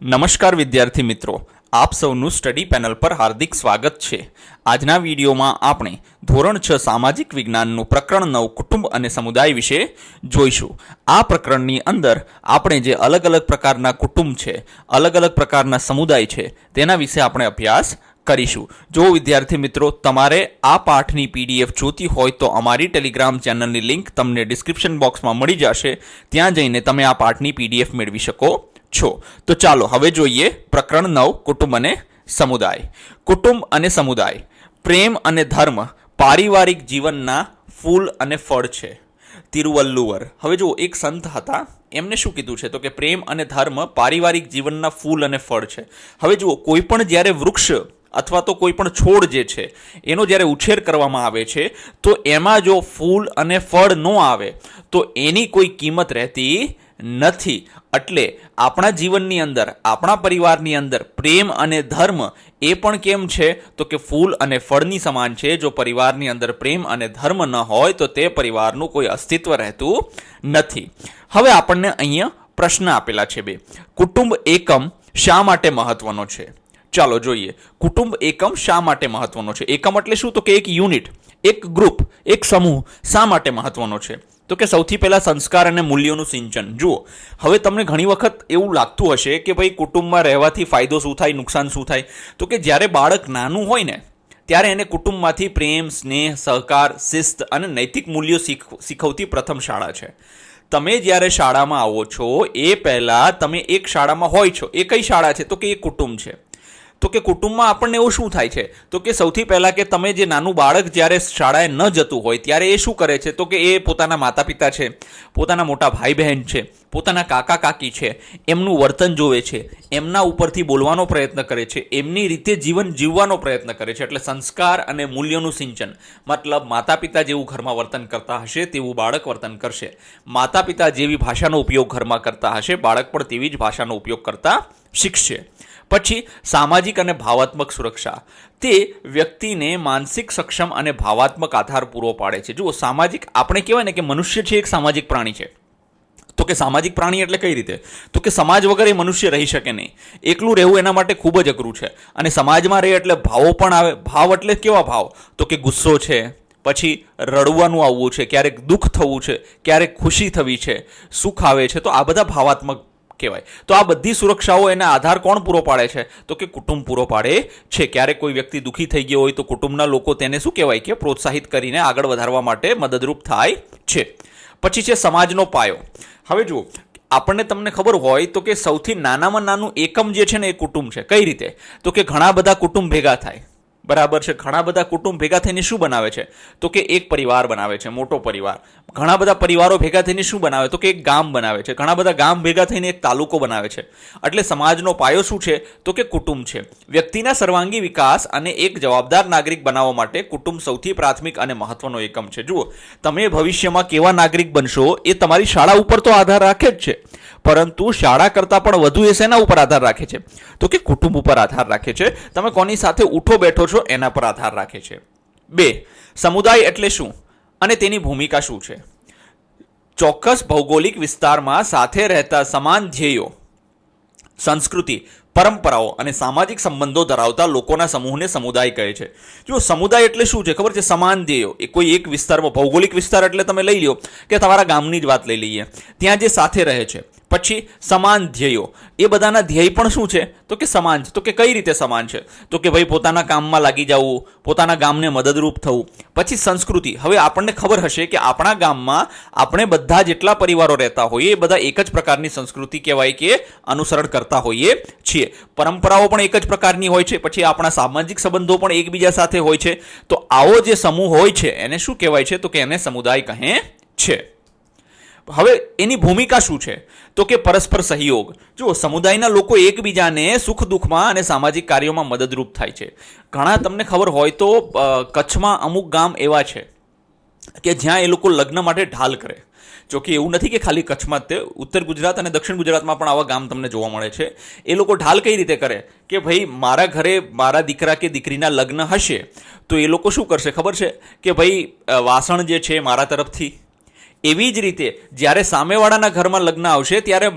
નમસ્કાર વિદ્યાર્થી મિત્રો, આપ સૌનું સ્ટડી પેનલ પર હાર્દિક સ્વાગત છે। આજના વિડીયોમાં આપણે ધોરણ 6 સામાજિક વિજ્ઞાનનું પ્રકરણ 9 કુટુંબ અને સમુદાય વિશે જોઈશું। આ પ્રકરણની અંદર આપણે જે અલગ અલગ પ્રકારના કુટુંબ છે, અલગ અલગ પ્રકારના સમુદાય છે, તેના વિશે આપણે અભ્યાસ કરીશું। જો વિદ્યાર્થી મિત્રો તમારે આ પાઠની પીડીએફ જોતી હોય તો અમારી ટેલિગ્રામ ચેનલની લિંક તમને ડિસ્ક્રિપ્શન બોક્સમાં મળી જશે, ત્યાં જઈને તમે આ પાઠની પીડીએફ મેળવી શકો છો। તો ચાલો હવે જોઈએ પ્રકરણ 9 કુટુંબ અને સમુદાય। કુટુંબ અને સમુદાય, પ્રેમ અને ધર્મ પારિવારિક જીવનના ફૂલ અને ફળ છે। તિરુવલ્લુવર। હવે જો એક સંત હતા, એમને શું કીધું છે તો કે પ્રેમ અને ધર્મ પારિવારિક જીવનના ફૂલ અને ફળ છે। હવે જુઓ, કોઈ પણ જ્યારે વૃક્ષ અથવા તો કોઈ પણ છોડ જે છે એનો જ્યારે ઉછેર કરવામાં આવે છે તો એમાં જો ફૂલ અને ફળ ન આવે તો એની કોઈ કિંમત રહેતી નથી। એટલે આપણા જીવનની અંદર, આપણા પરિવારની અંદર પ્રેમ અને ધર્મ એ પણ કેમ છે તો કે ફૂલ અને ફળની સમાન છે। જો પરિવારની અંદર પ્રેમ અને ધર્મ ન હોય તો તે પરિવારનું કોઈ અસ્તિત્વ રહેતું નથી। હવે આપણને અહીંયા પ્રશ્ન આપેલા છે બે, કુટુંબ એકમ શા માટે મહત્વનો છે? ચાલો જોઈએ, કુટુંબ એકમ શા માટે મહત્વનો છે? એકમ એટલે શું તો કે એક યુનિટ, એક ગ્રુપ, એક સમૂહ શા માટે મહત્વનો છે? તો કે સૌથી પહેલા સંસ્કાર અને મૂલ્યોનું સિંચન। જુઓ, હવે તમને ઘણી વખત એવું લાગતું હશે કે ભાઈ કુટુંબમાં રહેવાથી ફાયદો શું થાય, નુકસાન શું થાય? તો કે જ્યારે બાળક નાનું હોય ને ત્યારે એને કુટુંબમાંથી પ્રેમ, સ્નેહ, સહકાર, શિસ્ત અને નૈતિક મૂલ્યો શીખવતી પ્રથમ શાળા છે। તમે જ્યારે શાળામાં આવો છો એ પહેલા તમે એક શાળામાં હોય છો, એ કઈ શાળા છે તો કે એ કુટુંબ છે। તો કે કુટુંબમાં આપણને એવું શું થાય છે તો કે સૌથી પહેલાં કે તમે જે નાનું બાળક જ્યારે શાળાએ ન જતું હોય ત્યારે એ શું કરે છે તો કે એ પોતાના માતા પિતા છે, પોતાના મોટા ભાઈ બહેન છે, પોતાના કાકા કાકી છે, એમનું વર્તન જોવે છે, એમના ઉપરથી બોલવાનો પ્રયત્ન કરે છે, એમની રીતે જીવન જીવવાનો પ્રયત્ન કરે છે। એટલે સંસ્કાર અને મૂલ્યોનું સિંચન, મતલબ માતા પિતા જેવું ઘરમાં વર્તન કરતા હશે તેવું બાળક વર્તન કરશે, માતા પિતા જેવી ભાષાનો ઉપયોગ ઘરમાં કરતા હશે બાળક પણ તેવી જ ભાષાનો ઉપયોગ કરતા શીખશે। પછી સામાજિક અને ભાવાત્મક સુરક્ષા, તે વ્યક્તિને માનસિક સક્ષમ અને ભાવાત્મક આધાર પૂરો પાડે છે। જુઓ, સામાજિક, આપણે કહેવાય ને કે મનુષ્ય છે એક સામાજિક પ્રાણી છે। તો કે સામાજિક પ્રાણી એટલે કઈ રીતે તો કે સમાજ વગર એ મનુષ્ય રહી શકે નહીં, એકલું રહેવું એના માટે ખૂબ જ અઘરું છે। અને સમાજમાં રહે એટલે ભાવો પણ આવે। ભાવ એટલે કેવા ભાવ તો કે ગુસ્સો છે, પછી રડવાનું આવવું છે, ક્યારેક દુઃખ થવું છે, ક્યારેક ખુશી થવી છે, સુખ આવે છે, તો આ બધા ભાવાત્મક કહેવાય। તો આ બધી સુરક્ષાઓ એના આધાર કોણ પૂરો પાડે છે તો કે કુટુંબ પૂરો પાડે છે। ક્યારેક કોઈ વ્યક્તિ દુઃખી થઈ ગયો હોય તો કુટુંબના લોકો તેને શું કહેવાય કે પ્રોત્સાહિત કરીને આગળ વધારવા માટે મદદરૂપ થાય છે। પછી છે સમાજનો પાયો। હવે જુઓ, આપણને તમને ખબર હોય તો કે સૌથી નાનામાં નાનું એકમ જે છે ને એ કુટુંબ છે। કઈ રીતે તો કે ઘણા બધા કુટુંબ ભેગા થાય, બરાબર છે? ઘણા બધા કુટુંબ ભેગા થઈને શું બનાવે છે તો કે એક પરિવાર બનાવે છે, મોટો પરિવાર। ઘણા બધા પરિવારો ભેગા થઈને શું બનાવે તો કે એક ગામ બનાવે છે, ઘણા બધા ગામ ભેગા થઈને એક તાલુકો બનાવે છે। એટલે સમાજનો પાયો શું છે તો કે કુટુંબ છે। વ્યક્તિના સર્વાંગી વિકાસ અને એક જવાબદાર નાગરિક બનાવવા માટે કુટુંબ સૌથી પ્રાથમિક અને મહત્વનો એકમ છે। જુઓ, તમે ભવિષ્યમાં કેવા નાગરિક બનશો એ તમારી શાળા ઉપર તો આધાર રાખે જ છે, પરંતુ શાળા કરતાં પણ વધુ એ શેના ઉપર આધાર રાખે છે તો કે કુટુંબ ઉપર આધાર રાખે છે। તમે કોની સાથે ઉઠો બેઠો છો એના પર આધાર રાખે છે। 2, સમુદાય એટલે શું અને તેની ભૂમિકા શું છે? ચોક્કસ ભૌગોલિક વિસ્તારમાં સાથે રહેતા સમાન ધ્યેયો, સંસ્કૃતિ, પરંપરાઓ અને સામાજિક સંબંધો ધરાવતા લોકોના સમૂહને સમુદાય કહે છે। જો સમુદાય એટલે શું છે ખબર છે? સમાન ધ્યેયો, એ કોઈ એક વિસ્તારમાં, ભૌગોલિક વિસ્તાર એટલે તમે લઈ લો કે તમારા ગામની જ વાત લઈ લઈએ, ત્યાં જે સાથે રહે છે। પછી સમાન ધ્યેયો, એ બધાના ધ્યેય પણ શું છે તો કે સમાન છે। તો કે કઈ રીતે સમાન છે તો કે ભાઈ પોતાના કામમાં લાગી જવું, પોતાના ગામને મદદરૂપ થવું। પછી સંસ્કૃતિ, હવે આપણને ખબર હશે કે આપણા ગામમાં આપણે બધા જેટલા પરિવારો રહેતા હોઈએ એ બધા એક જ પ્રકારની સંસ્કૃતિ કહેવાય કે અનુસરણ કરતા હોઈએ છીએ। પરંપરાઓ પણ એક જ પ્રકારની હોય છે। પછી આપણા સામાજિક સંબંધો પણ એકબીજા સાથે હોય છે। તો આવો જે સમૂહ હોય છે એને શું કહેવાય છે તો કે એને સમુદાય કહે છે। હવે એની ભૂમિકા શું છે તો કે પરસ્પર સહયોગ। જુઓ, સમુદાયના લોકો એકબીજાને સુખ દુઃખમાં અને સામાજિક કાર્યોમાં મદદરૂપ થાય છે। ઘણા તમને ખબર હોય તો કચ્છમાં અમુક ગામ એવા છે કે જ્યાં એ લોકો લગ્ન માટે ઢાલ કરે। જો કે એવું નથી કે ખાલી કચ્છમાં જ, તે ઉત્તર ગુજરાત અને દક્ષિણ ગુજરાતમાં પણ આવા ગામ તમને જોવા મળે છે। એ લોકો ઢાલ કઈ રીતે કરે કે ભાઈ મારા ઘરે મારા દીકરા કે દીકરીના લગ્ન હશે તો એ લોકો શું કરશે ખબર છે કે ભાઈ વાસણ જે છે મારા તરફથી, એવી જ રીતે જ્યારે સામેવાળાના ઘરમાં લગ્ન આવશે ત્યારે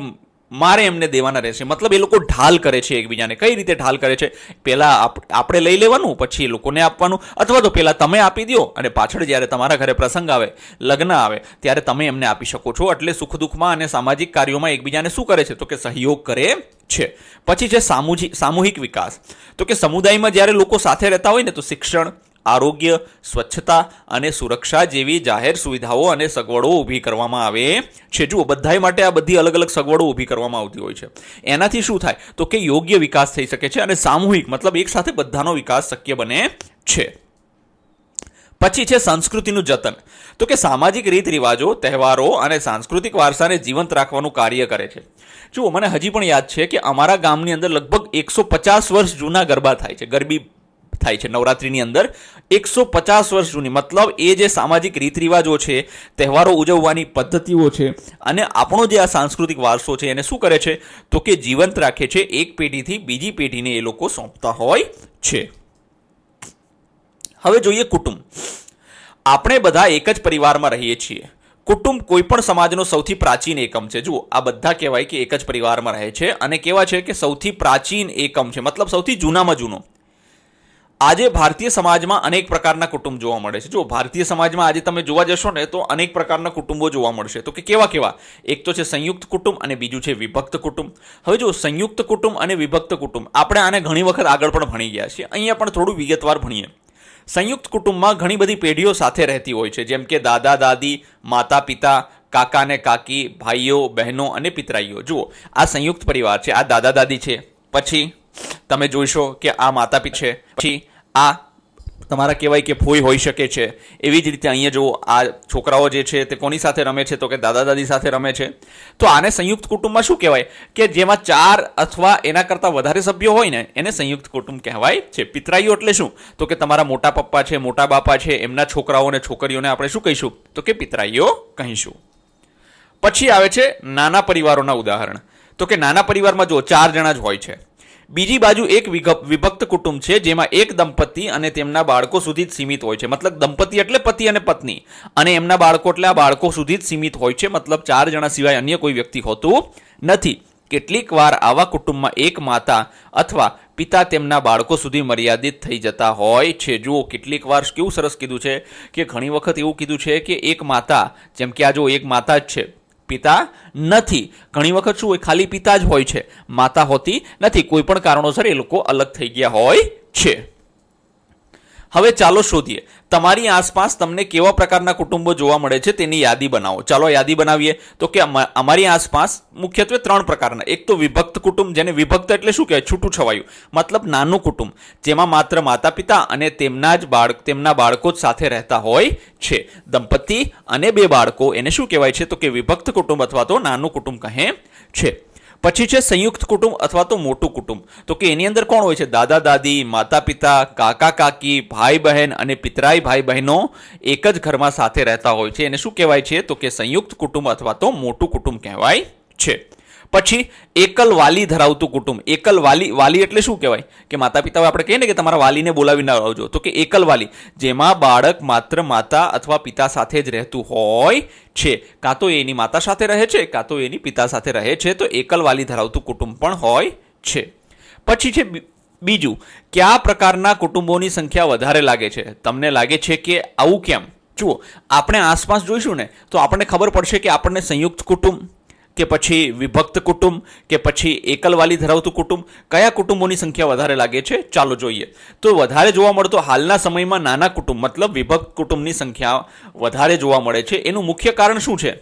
મારે એમને દેવાના રહેશે. મતલબ એ લોકો ઢાલ કરે છે એકબીજાને. કઈ રીતે ઢાલ કરે છે? પહેલા આપણે લઈ લેવાનું, પછી એ લોકોને આપવાનું, અથવા તો પહેલા તમે આપી દો અને પાછળ જ્યારે તમારા ઘરે પ્રસંગ આવે, લગ્ન આવે, ત્યારે તમે એમને આપી શકો છો. એટલે સુખ દુઃખમાં અને સામાજિક કાર્યોમાં એકબીજાને શું કરે છે? તો કે સહયોગ કરે છે. પછી છે સામૂહિક વિકાસ. તો કે સમુદાયમાં જ્યારે લોકો સાથે રહેતા હોય ને તો શિક્ષણ, આરોગ્ય, સ્વચ્છતા અને સુરક્ષા જેવી જાહેર સુવિધાઓ અને સગવડો ઊભી કરવામાં આવે છે. જુઓ, બધાય માટે આ બધી અલગ અલગ સગવડો ઊભી કરવામાં આવતી હોય છે. એનાથી શું થાય? તો કે યોગ્ય વિકાસ થઈ શકે છે અને સામૂહિક મતલબ એક સાથે બધાનો વિકાસ શક્ય બને છે. પછી છે સંસ્કૃતિનું જતન. તો કે સામાજિક રીત રિવાજો, તહેવારો અને સાંસ્કૃતિક વારસાને જીવંત રાખવાનું કાર્ય કરે છે. જુઓ, મને હજી પણ યાદ છે કે અમારા ગામની અંદર લગભગ 150 વર્ષ જૂના ગરબા થાય છે. ગરબી થાય છે નવરાત્રિની અંદર. 150 વર્ષ જૂની. મતલબ એ જે સામાજિક રીત રિવાજો છે, તહેવારો ઉજવવાની પદ્ધતિઓ છે અને આપણો જે આ સાંસ્કૃતિક વારસો છે એને શું કરે છે? તો કે જીવંત રાખે છે. એક પેઢીથી બીજી પેઢીને એ લોકો સોંપતા હોય છે. હવે જોઈએ કુટુંબ. આપણે બધા એક જ પરિવારમાં રહીએ છીએ. કુટુંબ કોઈ પણ સમાજનો સૌથી પ્રાચીન એકમ છે. જુઓ, આ બધા કહેવાય કે એક જ પરિવારમાં રહે છે અને કેવા છે કે સૌથી પ્રાચીન એકમ છે, મતલબ સૌથી જૂનામાં જૂનો. આજે ભારતીય સમાજમાં અનેક પ્રકારના કુટુંબ જોવા મળે છે. જો ભારતીય સમાજમાં આજે તમે જોવા જશો ને તો અનેક પ્રકારના કુટુંબો જોવા મળશે. તો કે કેવા? એક તો છે સંયુક્ત કુટુંબ અને બીજું છે વિભક્ત કુટુંબ. હવે જો સંયુક્ત કુટુંબ અને વિભક્ત કુટુંબ આપણે આને ઘણી વખત આગળ પણ ભણી ગયા છીએ. અહીંયા પણ થોડું વિગતવાર ભણીએ. સંયુક્ત કુટુંબમાં ઘણી બધી પેઢીઓ સાથે રહેતી હોય છે, જેમ કે દાદા દાદી, માતા પિતા, કાકા ને કાકી, ભાઈઓ બહેનો અને પિતરાઈઓ. જુઓ, આ સંયુક્ત પરિવાર છે. આ દાદા દાદી છે, પછી તમે જોઈશો કે આ માતા પિતા છે, પછી આ તમારા કહેવાય કે ફોઈ હોઈ શકે છે. એવી જ રીતે અહીંયા જો આ છોકરાઓ જે છે તે કોની સાથે રમે છે? તો કે દાદા દાદી સાથે રમે છે. તો આને સંયુક્ત કુટુંબમાં શું કહેવાય? કે જેમાં 4 અથવા એના કરતાં વધારે સભ્યો હોય ને એને સંયુક્ત કુટુંબ કહેવાય છે. પિતરાઈઓ એટલે શું? તો કે તમારા મોટા પપ્પા છે, મોટા બાપા છે, એમના છોકરાઓ અને છોકરીઓને આપણે શું કહીશું? તો કે પિતરાઈઓ કહીશું. પછી આવે છે નાના પરિવારોના ઉદાહરણ. તો કે નાના પરિવારમાં જો 4 જણા જ હોય છે. બીજી બાજુ એક વિભક્ત કુટુંબ છે જેમાં એક દંપતી અને તેમના બાળકો સુધી જ સીમિત હોય છે. મતલબ દંપતી એટલે પતિ અને પત્ની અને એમના બાળકો એટલે આ બાળકો સુધી જ સીમિત હોય છે. મતલબ 4 જણા સિવાય અન્ય કોઈ વ્યક્તિ હોતું નથી. કેટલીક વાર આવા કુટુંબમાં એક માતા અથવા પિતા તેમના બાળકો સુધી મર્યાદિત થઈ જતા હોય છે. જુઓ, કેટલીક વાર કેવું સરસ કીધું છે કે ઘણી વખત એવું કીધું છે કે એક માતા, જેમ કે આ જો એક માતા જ છે, પિતા નથી. ઘણી વખત શું હોય? ખાલી પિતા જ હોય છે, માતા હોતી નથી. કોઈ પણ કારણોસર એ લોકો અલગ થઈ ગયા હોય છે. હવે ચાલો શોધીએ તમારી આસપાસ તમને કેવા પ્રકારના કુટુંબો જોવા મળે છે તેની યાદી બનાવો. ચાલો યાદી બનાવીએ. તો કે અમારી આસપાસ મુખ્યત્વે 3 પ્રકારના. એક તો વિભક્ત કુટુંબ, જેને વિભક્ત એટલે શું કહેવાય? છૂટું છવાયું. મતલબ નાનું કુટુંબ જેમાં માત્ર માતા પિતા અને તેમના બાળકો જ સાથે રહેતા હોય છે. દંપતી અને 2 બાળકો, એને શું કહેવાય છે? તો કે વિભક્ત કુટુંબ અથવા તો નાનું કુટુંબ કહે છે. પછી છે સંયુક્ત કુટુંબ અથવા તો મોટું કુટુંબ. તો કે એની અંદર કોણ હોય છે? દાદા દાદી, માતા પિતા, કાકા કાકી, ભાઈ બહેન અને પિતરાઈ ભાઈ બહેનો એક જ ઘરમાં સાથે રહેતા હોય છે. એને શું કહેવાય છે? તો કે સંયુક્ત કુટુંબ અથવા તો મોટું કુટુંબ કહેવાય છે. પછી એકલ વાલી ધરાવતું કુટુંબ. એકલ વાલી એટલે શું કહેવાય? કે માતા પિતા આપણે કહીએ ને કે તમારા વાલીને બોલાવીને આવજો. તો કે એકલ વાલી, જેમાં બાળક માત્ર માતા અથવા પિતા સાથે જ રહેતું હોય છે. કાં તો એની માતા સાથે રહે છે, કાં તો એની પિતા સાથે રહે છે. તો એકલ વાલી ધરાવતું કુટુંબ પણ હોય છે. પછી છે બીજું, કયા પ્રકારના કુટુંબોની સંખ્યા વધારે લાગે છે? તમને લાગે છે કે આવું કેમ? જુઓ, આપણે આસપાસ જોઈશું ને તો આપણને ખબર પડશે કે આપણને સંયુક્ત કુટુંબ કે પછી વિભક્ત કુટુંબ કે પછી એકલવાલી ધરાવતું કુટુંબ, કયા કુટુંબોની સંખ્યા વધારે લાગે છે? ચાલો જોઈએ. તો વધારે જોવા મળતો હાલના સમયમાં નાના કુટુંબ મતલબ વિભક્ત કુટુંબની સંખ્યા વધારે જોવા મળે છે. એનું મુખ્ય કારણ શું છે?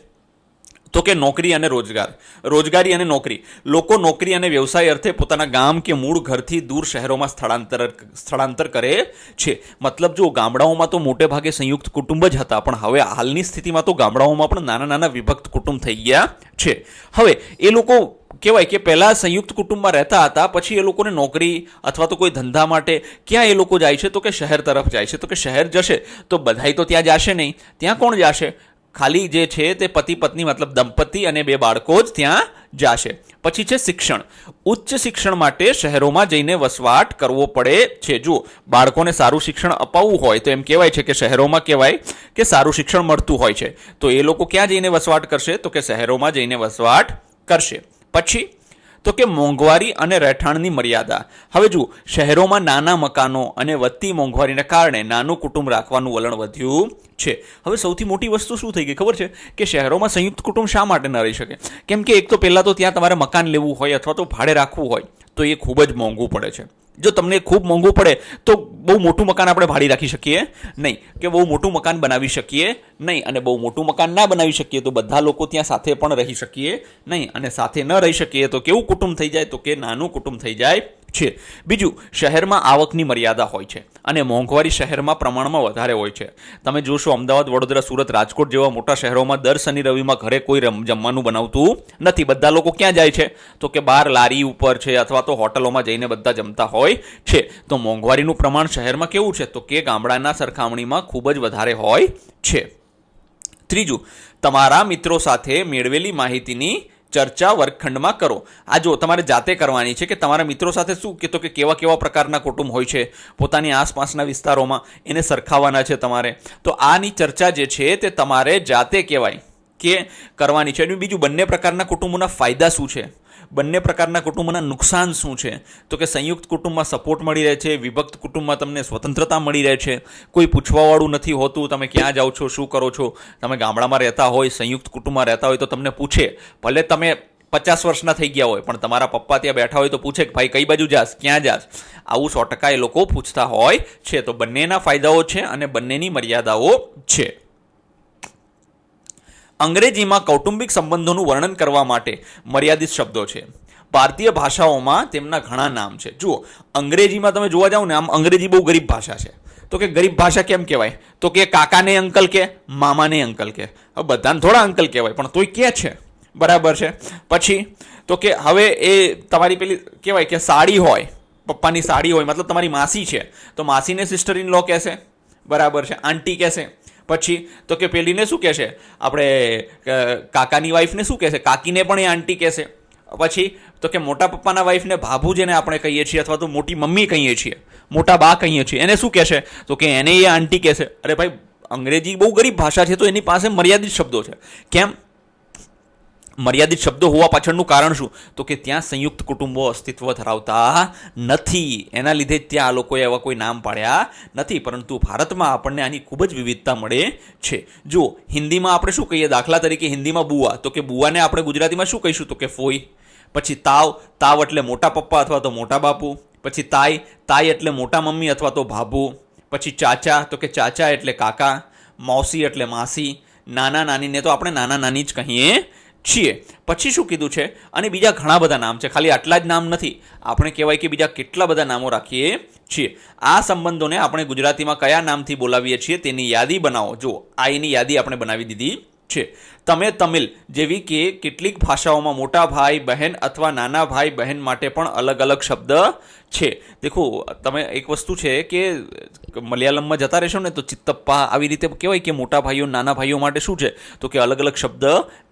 તો કે નોકરી અને રોજગારી અને નોકરી. લોકો નોકરી અને વ્યવસાય અર્થે પોતાના ગામ કે મૂળ ઘરથી દૂર શહેરોમાં સ્થળાંતર કરે છે. મતલબ જો ગામડાઓમાં તો મોટે ભાગે સંયુક્ત કુટુંબ જ હતા, પણ હવે હાલની સ્થિતિમાં તો ગામડાઓમાં પણ નાના નાના વિભક્ત કુટુંબ થઈ ગયા છે. હવે એ લોકો કહેવાય કે પહેલા સંયુક્ત કુટુંબમાં રહેતા હતા, પછી એ લોકોને નોકરી અથવા તો કોઈ ધંધા માટે ક્યાં એ લોકો જાય છે? તો કે શહેર તરફ જાય છે. તો કે શહેર જશે તો બધાય તો ત્યાં જશે નહીં. ત્યાં કોણ જશે? ખાલી જે છે તે પતિ પત્ની મતલબ દંપતી અને 2 બાળકો જ ત્યાં જશે. પછી છે શિક્ષણ. ઉચ્ચ શિક્ષણ માટે શહેરોમાં જઈને વસવાટ કરવો પડે છે. જો બાળકોને સારું શિક્ષણ અપાવવું હોય તો એમ કહેવાય છે કે શહેરોમાં કહેવાય કે સારું શિક્ષણ મળતું હોય છે. તો એ લોકો ક્યાં જઈને વસવાટ કરશે? તો કે શહેરોમાં જઈને વસવાટ કરશે. પછી તો કે મોંઘવારી અને રહેઠાણની મર્યાદા. હવે જુઓ, શહેરોમાં નાના મકાનો અને વધતી મોંઘવારીને કારણે નાનું કુટુંબ રાખવાનું વલણ વધ્યું છે. હવે સૌથી મોટી વસ્તુ શું થઈ ગઈ ખબર છે કે શહેરોમાં સંયુક્ત કુટુંબ શા માટે ન રહી શકે? કેમ કે એક તો પહેલાં તો ત્યાં તમારે મકાન લેવું હોય અથવા તો ભાડે રાખવું હોય તો એ ખૂબ જ મોંઘું પડે છે. જો તમને ખૂબ મોંઘું પડે તો બહુ મોટું મકાન આપણે ભાડે રાખી શકીએ નહીં, કે બહુ મોટું મકાન બનાવી શકીએ નહીં, અને બહુ મોટું મકાન ના બનાવી શકીએ તો બધા લોકો ત્યાં સાથે પણ રહી શકીએ નહીં, અને સાથે ન રહી શકીએ તો કેવું કુટુંબ થઈ જાય? તો કે નાનું કુટુંબ થઈ જાય છે. બીજું, શહેરમાં આવકની મર્યાદા હોય છે અને મોંઘવારી શહેરમાં પ્રમાણમાં વધારે હોય છે. તમે જોશો અમદાવાદ, વડોદરા, સુરત, રાજકોટ જેવા મોટા શહેરોમાં દર શનિ રવિમાં ઘરે કોઈ જમવાનું બનાવતું નથી. બધા લોકો ક્યાં જાય છે? તો કે બહાર લારી ઉપર છે અથવા તો હોટલોમાં જઈને બધા જમતા હોય છે. તો મોંઘવારીનું પ્રમાણ શહેરમાં કેવું છે? તો કે ગામડાના સરખામણીમાં ખૂબ જ વધારે હોય છે. ત્રીજું, તમારા મિત્રો સાથે મેળવેલી માહિતીની ચર્ચા વર્ગખંડમાં કરો. આ જો તમારે જાતે કરવાની છે કે તમારા મિત્રો સાથે શું કહેતો કે કેવા કેવા પ્રકારના કુટુંબ હોય છે પોતાની આસપાસના વિસ્તારોમાં, એને સરખાવવાના છે તમારે. તો આની ચર્ચા જે છે તે તમારે જાતે કહેવાય કે કરવાની છે. અને બીજું, બંને પ્રકારના કુટુંબોના ફાયદા શું છે, બંને પ્રકારના કુટુંબોના નુકસાન શું છે? તો કે સંયુક્ત કુટુંબમાં સપોર્ટ મળી રહે છે, વિભક્ત કુટુંબમાં તમને સ્વતંત્રતા મળી રહે છે, કોઈ પૂછવાવાળું નથી હોતું તમે ક્યાં જાઓ છો, શું કરો છો. તમે ગામડામાં રહેતા હોય, સંયુક્ત કુટુંબમાં રહેતા હોય તો તમને પૂછે, ભલે તમે 50 વર્ષના થઈ ગયા હોય પણ તમારા પપ્પા ત્યાં બેઠા હોય તો પૂછે કે ભાઈ કઈ બાજુ જાસ, ક્યાં જાસ. આવું 100% એ લોકો પૂછતા હોય છે. તો બંનેના ફાયદાઓ છે અને બંનેની મર્યાદાઓ છે. અંગ્રેજીમાં કૌટુંબિક સંબંધોનું વર્ણન કરવા માટે મર્યાદિત શબ્દો છે. ભારતીય ભાષાઓમાં તેમના ઘણા નામ છે. જુઓ, અંગ્રેજીમાં તમે જોવા જાઓ ને, આમ અંગ્રેજી બહુ ગરીબ ભાષા છે. તો કે ગરીબ ભાષા કેમ કહેવાય? તો કે કાકાને અંકલ કે, મામાને અંકલ કે. હવે બધાને થોડા અંકલ કહેવાય પણ તોય કે છે, બરાબર છે. પછી તો કે હવે એ તમારી પેલી કહેવાય કે સાડી હોય, પપ્પાની સાડી હોય, મતલબ તમારી માસી છે તો માસીને સિસ્ટર ઇન લો કહેશે, બરાબર છે, આંટી કહેશે. પછી તો કે પેલીને શું કહેશે? આપણે કાકાની વાઈફને શું કહેશે? કાકીને પણ એ આંટી કહેશે. પછી તો કે મોટા પપ્પાના વાઈફને ભાભુ જેને આપણે કહીએ છીએ અથવા તો મોટી મમ્મી કહીએ છીએ, મોટા બા કહીએ છીએ, એને શું કહેશે? તો કે એને એ આંટી કહેશે. અરે ભાઈ, અંગ્રેજી બહુ ગરીબ ભાષા છે તો એની પાસે મર્યાદિત શબ્દો છે. કેમ મર્યાદિત શબ્દો હોવા પાછળનું કારણ શું? તો કે ત્યાં સંયુક્ત કુટુંબો અસ્તિત્વ ધરાવતા નથી, એના લીધે જ ત્યાં આ લોકોએ એવા કોઈ નામ પાડ્યા નથી. પરંતુ ભારતમાં આપણને આની ખૂબ જ વિવિધતા મળે છે. જો હિન્દીમાં આપણે શું કહીએ? દાખલા તરીકે હિન્દીમાં બુઆ, તો કે બુઆને આપણે ગુજરાતીમાં શું કહીશું? તો કે ફોઈ. પછી તાવ, તાવ એટલે મોટા પપ્પા અથવા તો મોટા બાપુ. પછી તાઈ, તાઈ એટલે મોટા મમ્મી અથવા તો ભાભુ. પછી ચાચા, તો કે ચાચા એટલે કાકા. મૌસી એટલે માસી. નાના નાનીને તો આપણે નાના નાની જ કહીએ છીએ. પછી શું કીધું છે? અને બીજા ઘણા બધા નામ છે, ખાલી આટલા જ નામ નથી. આપણે કહેવાય કે બીજા કેટલા બધા નામો રાખીએ છીએ. આ સંબંધોને આપણે ગુજરાતીમાં કયા નામથી બોલાવીએ છીએ તેની યાદી બનાવો. જો આ એની યાદી આપણે બનાવી દીધી છે. તમે તમિલ જેવી કે કેટલીક ભાષાઓમાં મોટા ભાઈ બહેન અથવા નાના ભાઈ બહેન માટે પણ અલગ અલગ શબ્દ છે. દેખો, તમે એક વસ્તુ છે કે મલયાલમમાં જતા રહેશો ને તો ચિત્તપ્પા આવી રીતે કહેવાય કે મોટા ભાઈઓ નાના ભાઈઓ માટે શું છે? તો કે અલગ અલગ શબ્દ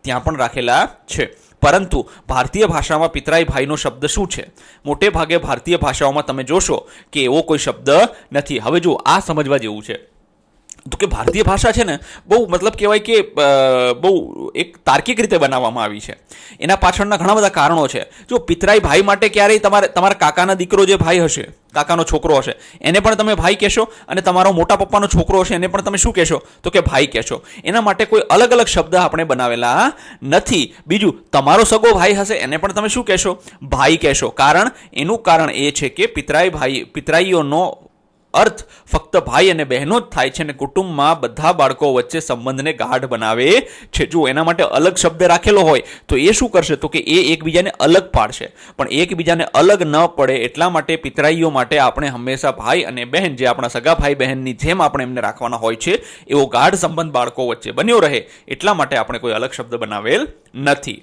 ત્યાં પણ રાખેલા છે. પરંતુ ભારતીય ભાષામાં પિતરાઈ ભાઈનો શબ્દ શું છે? મોટે ભાગે ભારતીય ભાષાઓમાં તમે જોશો કે એવો કોઈ શબ્દ નથી. હવે જો આ સમજવા જેવું છે. તો કે ભારતીય ભાષા છે ને બહુ મતલબ કહેવાય કે બહુ એક તાર્કિક રીતે બનાવવામાં આવી છે. એના પાછળના ઘણા બધા કારણો છે. જો પિતરાઈ ભાઈ માટે ક્યારેય તમારા કાકાના દીકરો જે ભાઈ હશે, કાકાનો છોકરો હશે, એને પણ તમે ભાઈ કહેશો, અને તમારો મોટા પપ્પાનો છોકરો હશે એને પણ તમે શું કહેશો? તો કે ભાઈ કહેશો. એના માટે કોઈ અલગ અલગ શબ્દ આપણે બનાવેલા નથી. બીજું, તમારો સગો ભાઈ હશે એને પણ તમે શું કહેશો? ભાઈ કહેશો. એનું કારણ એ છે કે પિતરાઈઓનો અર્થ ફક્ત ભાઈ અને બહેનો જ થાય છે અને કુટુંબમાં બધા બાળકો વચ્ચે સંબંધને ગાઢ બનાવે છે. જો એના માટે અલગ શબ્દ રાખેલો હોય તો એ શું કરશે? તો કે એ એકબીજાને અલગ પાડશે. પણ એકબીજાને અલગ ન પડે એટલા માટે પિતરાઈઓ માટે આપણે હંમેશા ભાઈ અને બહેન, જે આપણા સગા ભાઈ બહેનની જેમ આપણે એમને રાખવાના હોય છે, એવો ગાઢ સંબંધ બાળકો વચ્ચે બન્યો રહે એટલા માટે આપણે કોઈ અલગ શબ્દ બનાવેલ નથી.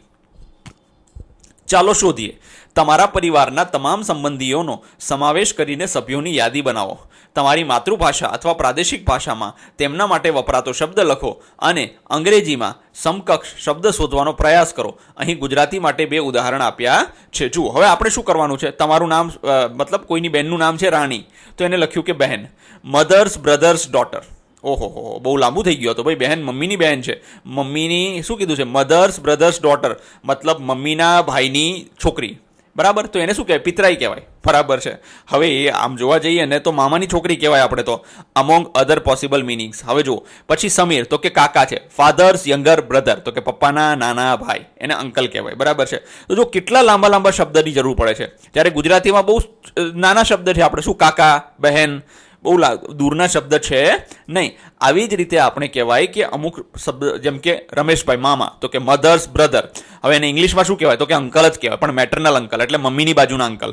ચાલો શોધીએ. તમારા પરિવારના તમામ સંબંધીઓનો સમાવેશ કરીને સભ્યોની યાદી બનાવો. તમારી માતૃભાષા અથવા પ્રાદેશિક ભાષામાં તેમના માટે વપરાતો શબ્દ લખો અને અંગ્રેજીમાં સમકક્ષ શબ્દ શોધવાનો પ્રયાસ કરો. અહીં ગુજરાતી માટે 2 ઉદાહરણ આપ્યા છે. જુઓ, હવે આપણે શું કરવાનું છે? તમારું નામ મતલબ કોઈની બહેનનું નામ છે રાણી, તો એને લખ્યું કે બહેન. Mothers brothers daughter. ઓહો હો, બહુ લાંબુ થઈ ગયું. તો ભાઈ બહેન મમ્મીની બહેન છે, મમ્મીની શું કીધું છે, મધર્સ બ્રધર્સ ડોટર, મતલબ મમ્મીના ભાઈની છોકરી, બરાબર. તો એને શું કહેવાય, પિતરાઈ કહેવાય, બરાબર છે. હવે એ આમ જોવા જઈએ ને તો મામાની છોકરી કહેવાય આપણે તો, અમોંગ અધર પોસિબલ મિનિંગ્સ. હવે જુઓ પછી સમીર, તો કે કાકા છે. ફાધર્સ યંગર બ્રધર, તો કે પપ્પાના નાના ભાઈ, એને અંકલ કહેવાય, બરાબર છે. તો જો કેટલા લાંબા લાંબા શબ્દની જરૂર પડે છે, ત્યારે ગુજરાતીમાં બહુ નાના શબ્દ છે, આપણે શું કાકા બહેન, બહુ દૂરના શબ્દ છે નહીં. આવી જ રીતે આપણે કહેવાય કે અમુક શબ્દ, જેમ કે રમેશભાઈ મામા, તો કે મધર્સ બ્રધર. હવે એને ઇંગ્લિશમાં શું કહેવાય, તો કે અંકલ જ કહેવાય, પણ મેટરનલ અંકલ એટલે મમ્મીની બાજુના અંકલ.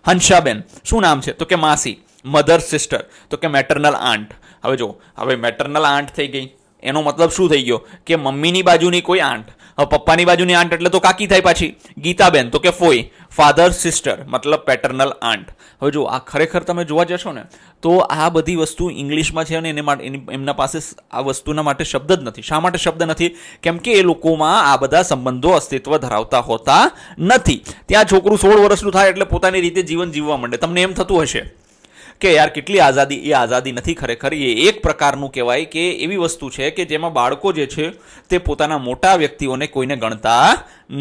હંસાબેન શું નામ છે, તો કે માસી. મધર્સ સિસ્ટર, તો કે મેટરનલ આંટ. હવે જો હવે મેટરનલ આંટ થઈ ગઈ, એનો મતલબ શું થઈ ગયો કે મમ્મીની બાજુની કોઈ આંટ. હવે પપ્પાની બાજુની આંટ એટલે તો કાકી થાય પાછી. ગીતાબેન, તો કે ફોઈ. ફાધર સિસ્ટર મતલબ પેટર્નલ આંટ. હવે જો આ ખરેખર તમે જોવા જશો ને તો આ બધી વસ્તુ ઇંગ્લિશમાં છે અને એને માટે એમના પાસે આ વસ્તુના માટે શબ્દ જ નથી. શા માટે શબ્દ નથી? કેમ કે એ લોકોમાં આ બધા સંબંધો અસ્તિત્વ ધરાવતા હોતા નથી. ત્યાં છોકરું 16 વર્ષનું થાય એટલે પોતાની રીતે જીવન જીવવા માંડે. તમને એમ થતું હશે કે યાર કેટલી આઝાદી. એ આઝાદી નથી ખરેખર. એ એક પ્રકારનું કહેવાય કે એવી વસ્તુ છે કે જેમાં બાળકો જે છે તે પોતાના મોટા વ્યક્તિઓને કોઈને ગણતા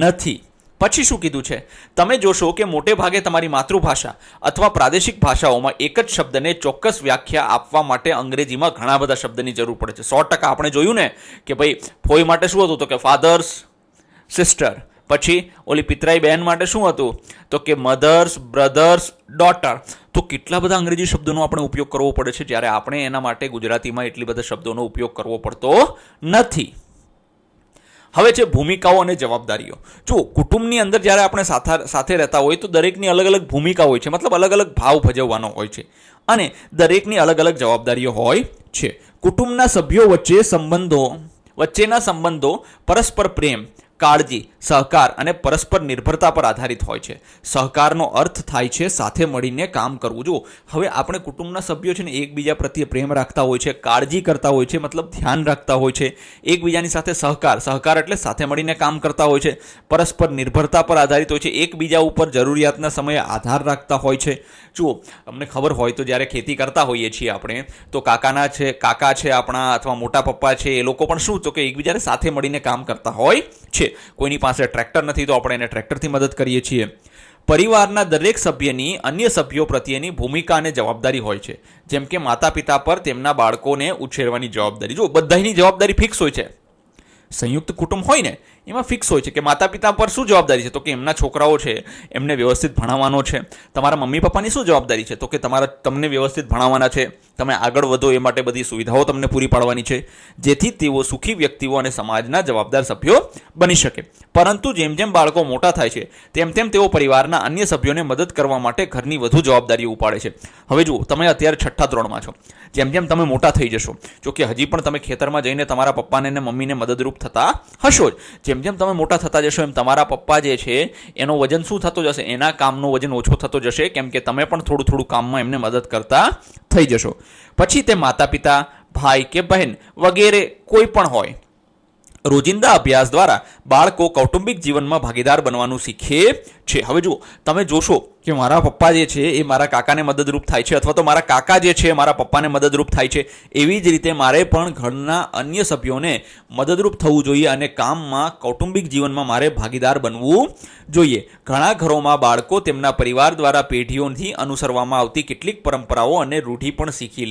નથી. પછી શું કીધું છે, તમે જોશો કે મોટે ભાગે તમારી માતૃભાષા અથવા પ્રાદેશિક ભાષાઓમાં એક જ શબ્દને ચોક્કસ વ્યાખ્યા આપવા માટે અંગ્રેજીમાં ઘણા બધા શબ્દની જરૂર પડે છે. 100% આપણે જોયું ને કે ભાઈ ફોઈ માટે શું હતું, તો કે ફાધર્સ સિસ્ટર. પછી ઓલી પિતરાઈ બહેન માટે શું હતું, તો કે મધર્સ બ્રધર્સ ડોટર. તો કેટલા બધા અંગ્રેજી શબ્દોનો આપણે ઉપયોગ કરવો પડે છે, જ્યારે આપણે એના માટે ગુજરાતીમાં એટલી બધા શબ્દોનો ઉપયોગ કરવો પડતો નથી. હવે છે ભૂમિકાઓ અને જવાબદારીઓ. જો કુટુંબની અંદર જ્યારે આપણે સાથે રહેતા હોય તો દરેકની અલગ અલગ ભૂમિકા હોય છે, મતલબ અલગ અલગ ભાવ ભજવવાનો હોય છે અને દરેકની અલગ અલગ જવાબદારીઓ હોય છે. કુટુંબના સભ્યો વચ્ચેના સંબંધો પરસ્પર પ્રેમ, કાળજી, સહકાર અને પરસ્પર નિર્ભરતા પર આધારિત હોય છે. સહકારનો અર્થ થાય છે સાથે મળીને કામ કરવું. જો હવે આપણે કુટુંબના સભ્યો છે ને એકબીજા પ્રત્યે પ્રેમ રાખતા હોય છે, કાળજી કરતા હોય છે, મતલબ ધ્યાન રાખતા હોય છે, એકબીજાની સાથે સહકાર એટલે સાથે મળીને કામ કરતા હોય છે, પરસ્પર નિર્ભરતા પર આધારિત હોય છે, એકબીજા ઉપર જરૂરિયાતના સમયે આધાર રાખતા હોય છે. જુઓ અમને ખબર હોય તો જ્યારે ખેતી કરતા હોઈએ છીએ આપણે તો કાકા છે આપણા અથવા મોટા પપ્પા છે, એ લોકો પણ શું તો કે એકબીજાને સાથે મળીને કામ કરતા હોય છે. કોઈની પાસે ટ્રેક્ટર નથી તો આપણે એને ટ્રેક્ટરથી મદદ કરીએ છીએ. પરિવારના દરેક સભ્યની અન્ય સભ્યો પ્રત્યેની ભૂમિકા અને જવાબદારી હોય છે, જેમ કે માતા પિતા પર તેમના બાળકોને ઉછેરવાની જવાબદારી. જો બધાની જવાબદારી ફિક્સ હોય છે. સંયુક્ત કુટુંબ હોય ને એમાં ફિક્સ હોય છે કે માતા પિતા પર શું જવાબદારી છે, તો કે એમના છોકરાઓ છે એમને વ્યવસ્થિત ભણાવવાનો છે. તમારા મમ્મી પપ્પાની શું જવાબદારી છે, તો કે તમને વ્યવસ્થિત ભણાવવાના છે, તમે આગળ વધો એ માટે બધી સુવિધાઓ તમને પૂરી પાડવાની છે, જેથી તેઓ સુખી વ્યક્તિઓ અને સમાજના જવાબદાર સભ્યો બની શકે. પરંતુ જેમ જેમ બાળકો મોટા થાય છે તેમ તેમ તેઓ પરિવારના અન્ય સભ્યોને મદદ કરવા માટે ઘરની વધુ જવાબદારીઓ ઉપાડે છે. હવે જુઓ તમે અત્યારે 6ઠ્ઠા ધોરણમાં છો, જેમ જેમ તમે મોટા થઈ જશો, જો કે હજી પણ તમે ખેતરમાં જઈને તમારા પપ્પાને અને મમ્મીને મદદરૂપ થતા હશો જ. જેમ જેમ તમે મોટા થતા જશો એમ તમારા પપ્પા જે છે એનો વજન શું થતો જશે, એના કામનો વજન ઓછો થતો જશે, કેમ કે તમે પણ થોડું થોડું કામમાં એમને મદદ કરતા થઈ જશો. પછી તે માતા પિતા, ભાઈ કે બહેન વગેરે કોઈ પણ હોય. રોજિંદા અભ્યાસ દ્વારા બાળકો કૌટુંબિક જીવનમાં ભાગીદાર બનવાનું શીખે છે. હવે જુઓ તમે જોશો કે મારા પપ્પા જે છે એ મારા કાકાને મદદરૂપ થાય છે, અથવા તો મારા કાકા જે છે મારા પપ્પાને મદદરૂપ થાય છે. એવી જ રીતે મારે પણ ઘરના અન્ય સભ્યોને મદદરૂપ થવું જોઈએ અને કામમાં કૌટુંબિક જીવનમાં મારે ભાગીદાર બનવું જોઈએ. ઘણા ઘરોમાં બાળકો તેમના પરિવાર દ્વારા પેઢીઓથી અનુસરવામાં આવતી કેટલીક પરંપરાઓ અને રૂઢિઓ પણ શીખી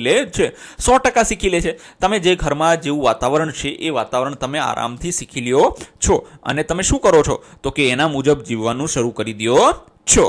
લે છે. 100% શીખી લે છે. તમે જે ઘરમાં જેવું વાતાવરણ છે એ વાતાવરણ તમે આરામથી શીખી લ્યો છો અને તમે શું કરો છો તો કે એના મુજબ જીવવાનું શરૂ કરી દો છો.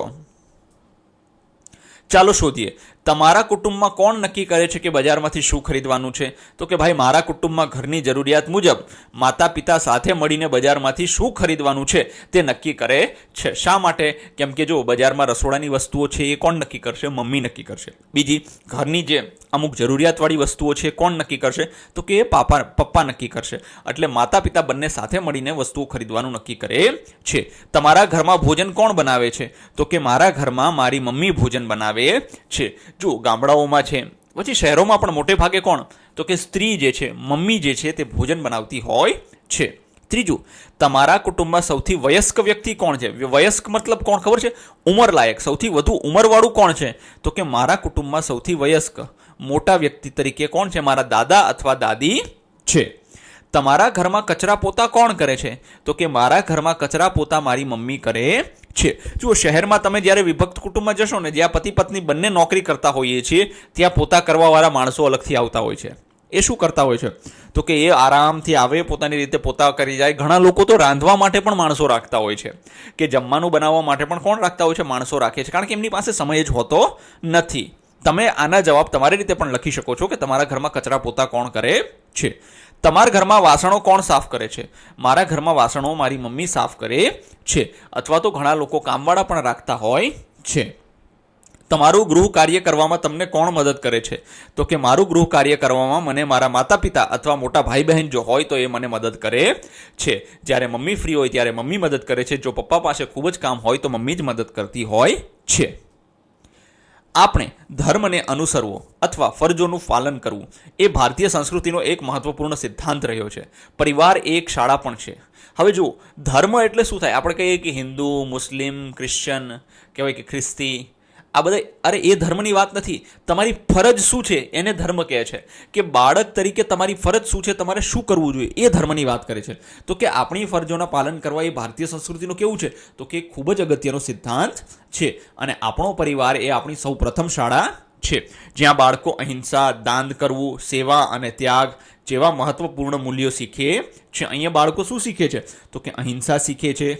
ચાલો શોધીએ, તમારા કુટુંબમાં કોણ નક્કી કરે છે કે બજારમાંથી શું ખરીદવાનું છે, તો કે ભાઈ મારા કુટુંબમાં ઘરની જરૂરિયાત મુજબ માતા પિતા સાથે મળીને બજારમાંથી શું ખરીદવાનું છે તે નક્કી કરે છે. શા માટે? કેમ કે જો બજારમાં રસોડાની વસ્તુઓ છે એ કોણ નક્કી કરશે? મમ્મી નક્કી કરશે. બીજી ઘરની જે અમુક જરૂરિયાતવાળી વસ્તુઓ છે કોણ નક્કી કરશે? તો કે પપ્પા નક્કી કરશે. એટલે માતા પિતા બંને સાથે મળીને વસ્તુઓ ખરીદવાનું નક્કી કરે છે. તમારા ઘરમાં ભોજન કોણ બનાવે છે? તો કે મારા ઘરમાં મારી મમ્મી ભોજન બનાવે છે. જો ગામડાઓમાં છે, પછી શહેરોમાં પણ મોટે ભાગે કોણ તો કે સ્ત્રી જે છે, મમ્મી જે છે તે ભોજન બનાવતી હોય છે. ત્રીજું, તમારા કુટુંબમાં સૌથી વયસ્ક વ્યક્તિ કોણ છે? વયસ્ક મતલબ કોણ ખબર છે? ઉંમરલાયક, સૌથી વધુ ઉંમરવાળું કોણ છે? તો કે મારા કુટુંબમાં સૌથી વયસ્ક મોટા વ્યક્તિ તરીકે કોણ છે? મારા દાદા અથવા દાદી છે. તમારા ઘરમાં કચરા પોતા કોણ કરે છે? તો કે મારા ઘરમાં કચરા પોતા મારી મમ્મી કરે છે. જુઓ, શહેરમાં તમે જ્યારે વિભક્ત કુટુંબમાં જશો ને, જ્યાં પતિ પત્ની બંને નોકરી કરતા હોઈએ છીએ, ત્યાં પોતા કરવાવાળા માણસો અલગથી આવતા હોય છે. એ શું કરતા હોય છે? તો કે એ આરામથી આવે, પોતાની રીતે પોતા કરી જાય. ઘણા લોકો તો રાંધવા માટે પણ માણસો રાખતા હોય છે, કે જમવાનું બનાવવા માટે પણ કોણ રાખતા હોય છે? માણસો રાખે છે, કારણ કે એમની પાસે સમય જ હોતો નથી. તમે આના જવાબ તમારી રીતે પણ લખી શકો છો કે તમારા ઘરમાં કચરા પોતા કોણ કરે છે. તમારા ઘરમાં વાસણો કોણ સાફ કરે છે? મારા ઘરમાં વાસણો મારી મમ્મી સાફ કરે છે. અથવા તો ઘણા લોકો કામવાળા પણ રાખતા હોય છે. તમારું ગૃહ કાર્ય કરવામાં તમને કોણ મદદ કરે છે? તો કે મારું ગૃહ કાર્ય કરવામાં મને મારા માતા પિતા અથવા મોટા ભાઈ બહેન જો હોય તો એ મને મદદ કરે છે. જ્યારે મમ્મી ફ્રી હોય ત્યારે મમ્મી મદદ કરે છે. જો પપ્પા પાસે ખૂબ જ કામ હોય તો મમ્મી જ મદદ કરતી હોય છે. આપણે ધર્મને અનુસરવો અથવા ફરજોનું પાલન કરવું એ ભારતીય સંસ્કૃતિનો એક મહત્વપૂર્ણ સિદ્ધાંત રહ્યો છે. પરિવાર એક શાળા પણ છે. હવે જુઓ, ધર્મ એટલે શું થાય? આપણે કહીએ કે હિન્દુ, મુસ્લિમ, ક્રિશ્ચન, કહેવાય કે ખ્રિસ્તી, આ બધા, અરે એ ધર્મની વાત નથી. તમારી ફરજ શું છે એને ધર્મ કહે છે. કે બાળક તરીકે તમારી ફરજ શું છે, તમારે શું કરવું જોઈએ, એ ધર્મની વાત કરે છે. તો કે આપણી ફરજોના પાલન કરવા એ ભારતીય સંસ્કૃતિનું કેવું છે? તો કે ખૂબ જ અગત્યનો સિદ્ધાંત છે. અને આપણો પરિવાર એ આપણી સૌ પ્રથમ શાળા છે, જ્યાં બાળકો અહિંસા, દાન કરવું, સેવા અને ત્યાગ જેવા મહત્વપૂર્ણ મૂલ્યો શીખે છે. અહીંયા બાળકો શું શીખે છે? તો કે અહિંસા શીખે છે,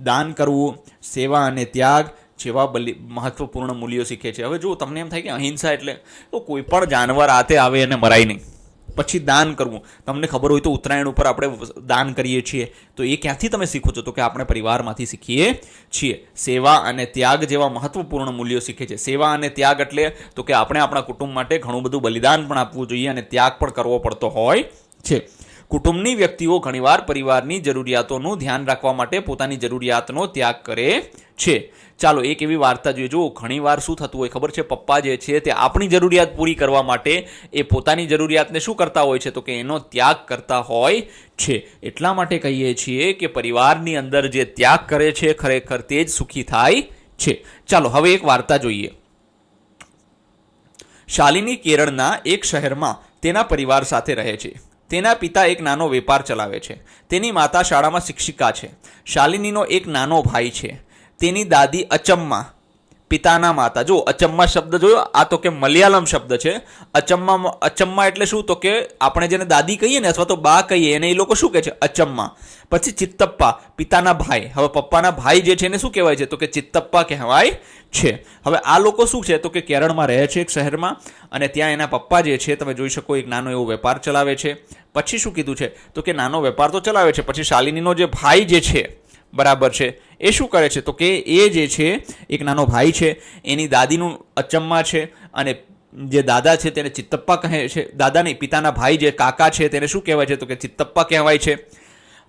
દાન કરવું, સેવા અને ત્યાગ જેવા મહત્વપૂર્ણ મૂલ્યો શીખે છે. હવે જો તમને એમ થાય કે અહિંસા એટલે તો કોઈ પણ જાનવર આતે આવે અને મરાય નહીં. પછી દાન કરવું, તમને ખબર હોય તો ઉત્તરાયણ ઉપર આપણે દાન કરીએ છીએ, તો એ ક્યાંથી તમે શીખો છો? તો કે આપણે પરિવારમાંથી શીખીએ છીએ. સેવા અને ત્યાગ જેવા મહત્વપૂર્ણ મૂલ્યો શીખે છે. સેવા અને ત્યાગ એટલે તો કે આપણે આપણા કુટુંબ માટે ઘણું બધું બલિદાન પણ આપવું જોઈએ અને ત્યાગ પણ કરવો પડતો હોય છે. કુટુંબની વ્યક્તિઓ ઘણીવાર પરિવારની જરૂરિયાતોનું ધ્યાન રાખવા માટે પોતાની જરૂરિયાતનો ત્યાગ કરે છે. ચાલો એક એવી વાર્તા જોઈએ. જો ઘણીવાર શું થતું હોય ખબર છે? પપ્પા જે છે તે આપણી જરૂરિયાત પૂરી કરવા માટે એ પોતાની જરૂરિયાતને શું કરતા હોય છે? તો કે એનો ત્યાગ કરતા હોય છે. એટલા માટે કહીએ છીએ કે પરિવારની અંદર જે ત્યાગ કરે છે ખરેખર તે જ સુખી થાય છે. ચાલો હવે એક વાર્તા જોઈએ. શાલિની કેરળના એક શહેરમાં તેના પરિવાર સાથે રહે છે. તેના પિતા એક નાનો વેપાર ચલાવે છે. તેની માતા શાળામાં શિક્ષિકા છે. શાલિનીનો એક નાનો ભાઈ છે. તેની દાદી અચમ્મા, પિતાના માતા. જો અચમ્મા શબ્દ જોયો, આ તો કે મલયાલમ શબ્દ છે. અચમ્મા એટલે શું? તો કે આપણે જેને દાદી કહીએ ને અથવા તો બા કહીએ એને એ લોકો શું કહે છે? અચમ્મા. પછી ચિત્તપ્પા, પિતાના ભાઈ. હવે પપ્પાના ભાઈ જે છે એને શું કહેવાય છે? તો કે ચિત્તપ્પા કહેવાય છે. હવે આ લોકો શું છે? તો કે કેરળમાં રહે છે એક શહેરમાં, અને ત્યાં એના પપ્પા જે છે તમે જોઈ શકો એક નાનો એવો વેપાર ચલાવે છે. પછી શું કીધું છે? તો કે નાનો વેપાર તો ચલાવે છે. પછી શાલિનીનો જે ભાઈ જે છે, બરાબર છે, એ શું કરે છે? તો કે એ જે છે એક નાનો ભાઈ છે, એની દાદીનું અચમ્મા છે, અને જે દાદા છે તેને ચિત્તપ્પા કહે છે. દાદા નહીં, પિતાના ભાઈ જે કાકા છે તેને શું કહેવાય છે? તો કે ચિત્તપ્પા કહેવાય છે.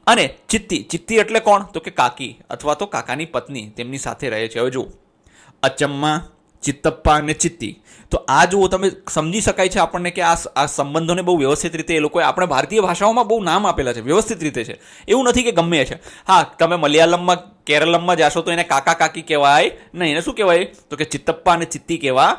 અને ચિત્તી એટલે કોણ? તો કે કાકી અથવા તો કાકાની પત્ની તેમની સાથે રહે છે. હવે જુઓ, અચમ્મા, ચિત્તપ્પા અને ચિત્તી. તો આ જુઓ, તમે સમજી શકાય છે આપણને કે આ સંબંધોને બહુ વ્યવસ્થિત રીતે એ લોકોએ આપણે ભારતીય ભાષાઓમાં બહુ નામ આપેલા છે, વ્યવસ્થિત રીતે છે. એવું નથી કે ગમે છે. હા, તમે મલયાલમમાં, કેરળમાં જાશો તો એને કાકા કાકી કહેવાય નહીં. એને શું કહેવાય? તો કે ચિત્તપ્પા અને ચિત્તી કહેવા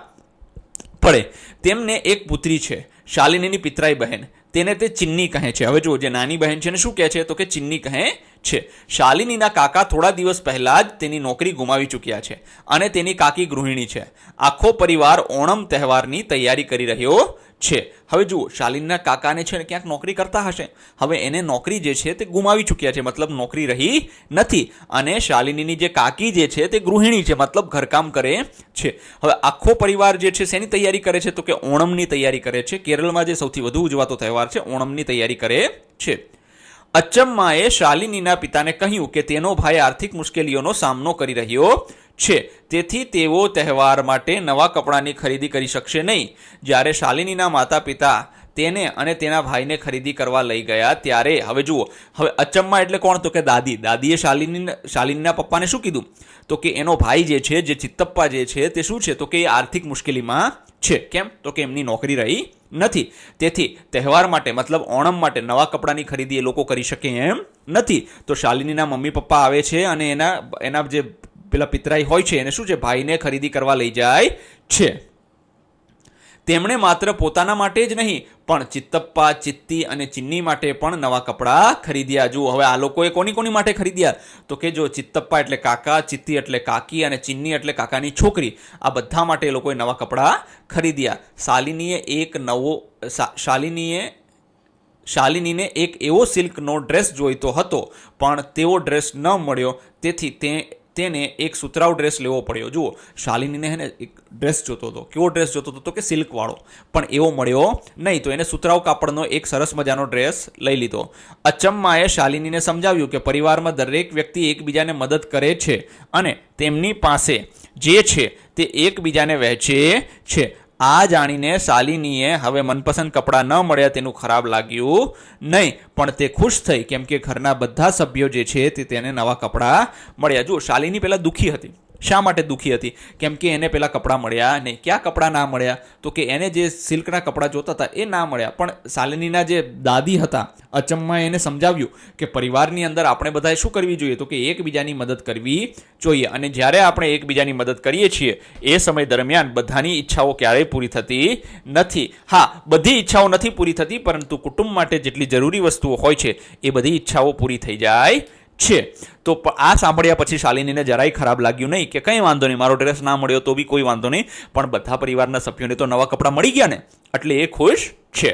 પડે. તેમને એક પુત્રી છે, શાલિનીની પિતરાઈ બહેન. તેને તે ચિન્ની કહે છે. હવે જુઓ, જે નાની બહેન છે એને શું કહે છે? તો કે ચિન્ની કહે છે. શાલિનીના કાકા થોડા દિવસ પહેલા જ તેની નોકરી ગુમાવી ચૂક્યા છે અને તેની કાકી ગૃહિણી છે. આખો પરિવાર ઓણમ તહેવારની તૈયારી કરી રહ્યો છે. હવે જુઓ, શાલિનીના કાકાને છે ને ક્યાંક નોકરી કરતા હશે. હવે એને નોકરી જે છે તે ગુમાવી ચૂક્યા છે, મતલબ નોકરી રહી નથી. અને શાલિનીની જે કાકી જે છે તે ગૃહિણી છે, મતલબ ઘરકામ કરે છે. હવે આખો પરિવાર જે છે શેની તૈયારી કરે છે? તો કે ઓણમની તૈયારી કરે છે. કેરળમાં જે સૌથી વધુ ઉજવાતો તહેવાર છે, ઓણમની તૈયારી કરે છે. અચમ્માએ શાલિનીના પિતાને કહ્યું કે તેનો ભાઈ આર્થિક મુશ્કેલીઓનો સામનો કરી રહ્યો છે, તેથી તેઓ તહેવાર માટે નવા કપડાની ખરીદી કરી શકશે નહીં. જ્યારે શાલિનીના માતા પિતા તેને અને તેના ભાઈને ખરીદી કરવા લઈ ગયા ત્યારે, હવે જુઓ, હવે અચમ્મા એટલે કોણ? તો કે દાદી. દાદીએ શાલિનીના પપ્પાને શું કીધું? તો કે એનો ભાઈ જે છે, જે ચિત્તપ્પા જે છે તે શું છે? તો કે એ આર્થિક મુશ્કેલીમાં છે. કેમ? તો કે એમની નોકરી રહી નથી. તેથી તહેવાર માટે, મતલબ ઓણમ માટે નવા કપડાની ખરીદી એ લોકો કરી શકે એમ નથી. તો શાલિનીના મમ્મી પપ્પા આવે છે અને એના જે પેલા પિતરાઈ હોય છે એને શું છે? ભાઈને ખરીદી કરવા લઈ જાય છે. તેમણે માત્ર પોતાના માટે જ નહીં પણ ચિત્તપ્પા, ચિત્તી અને ચિન્ની માટે પણ નવા કપડાં ખરીદ્યા. જુઓ હવે આ લોકોએ કોની માટે ખરીદ્યા? તો કે જો ચિત્તપ્પા એટલે કાકા, ચિત્તી એટલે કાકી અને ચિન્ની એટલે કાકાની છોકરી, આ બધા માટે એ લોકોએ નવા કપડાં ખરીદ્યા. શાલિનીને એક એવો સિલ્કનો ડ્રેસ જોઈતો હતો પણ તેવો ડ્રેસ ન મળ્યો, તેથી તેને એક સુતરાઉ ડ્રેસ લેવો પડ્યો. જુઓ શાલિનીને એક ડ્રેસ જોતો હતો. કેવો ડ્રેસ જોતો હતો? તો કે સિલ્કવાળો, પણ એવો મળ્યો નહીં, તો એને સુતરાઉ કાપડનો એક સરસ મજાનો ડ્રેસ લઈ લીધો. અચમ્માએ શાલિનીને સમજાવ્યું કે પરિવારમાં દરેક વ્યક્તિ એકબીજાને મદદ કરે છે અને તેમની પાસે જે છે તે એકબીજાને વહેંચે છે. આ જાણીને શાલિનીએ હવે મનપસંદ કપડાં ન મળ્યા તેનું ખરાબ લાગ્યું નહીં, પણ તે ખુશ થઈ કેમ કે ઘરના બધા સભ્યો જે છે તે તેને નવા કપડાં મળ્યા. જુઓ શાલિની પહેલાં દુઃખી હતી. શા માટે દુઃખી હતી? કેમ કે એને પેલા કપડાં મળ્યા નહીં. ક્યાં કપડાં ના મળ્યા? તો કે એને જે સિલ્કના કપડાં જોતા હતા એ ના મળ્યા. પણ શાલિનીના જે દાદી હતા અચમ્માએ એને સમજાવ્યું કે પરિવારની અંદર આપણે બધાએ શું કરવી જોઈએ? તો કે એકબીજાની મદદ કરવી જોઈએ. અને જ્યારે આપણે એકબીજાની મદદ કરીએ છીએ એ સમય દરમિયાન બધાની ઈચ્છાઓ ક્યારેય પૂરી થતી નથી. હા, બધી ઈચ્છાઓ નથી પૂરી થતી, પરંતુ કુટુંબ માટે જેટલી જરૂરી વસ્તુઓ હોય છે એ બધી ઈચ્છાઓ પૂરી થઈ જાય છે. તો આ સાંભળ્યા પછી શાલિનીને જરાય ખરાબ લાગ્યું નહીં કે કંઈ વાંધો નહીં, મારો ડ્રેસ ના મળ્યો તો બી કોઈ વાંધો નહીં, પણ બધા પરિવારના સભ્યોને તો નવા કપડાં મળી ગયા ને, એટલે એ ખુશ છે.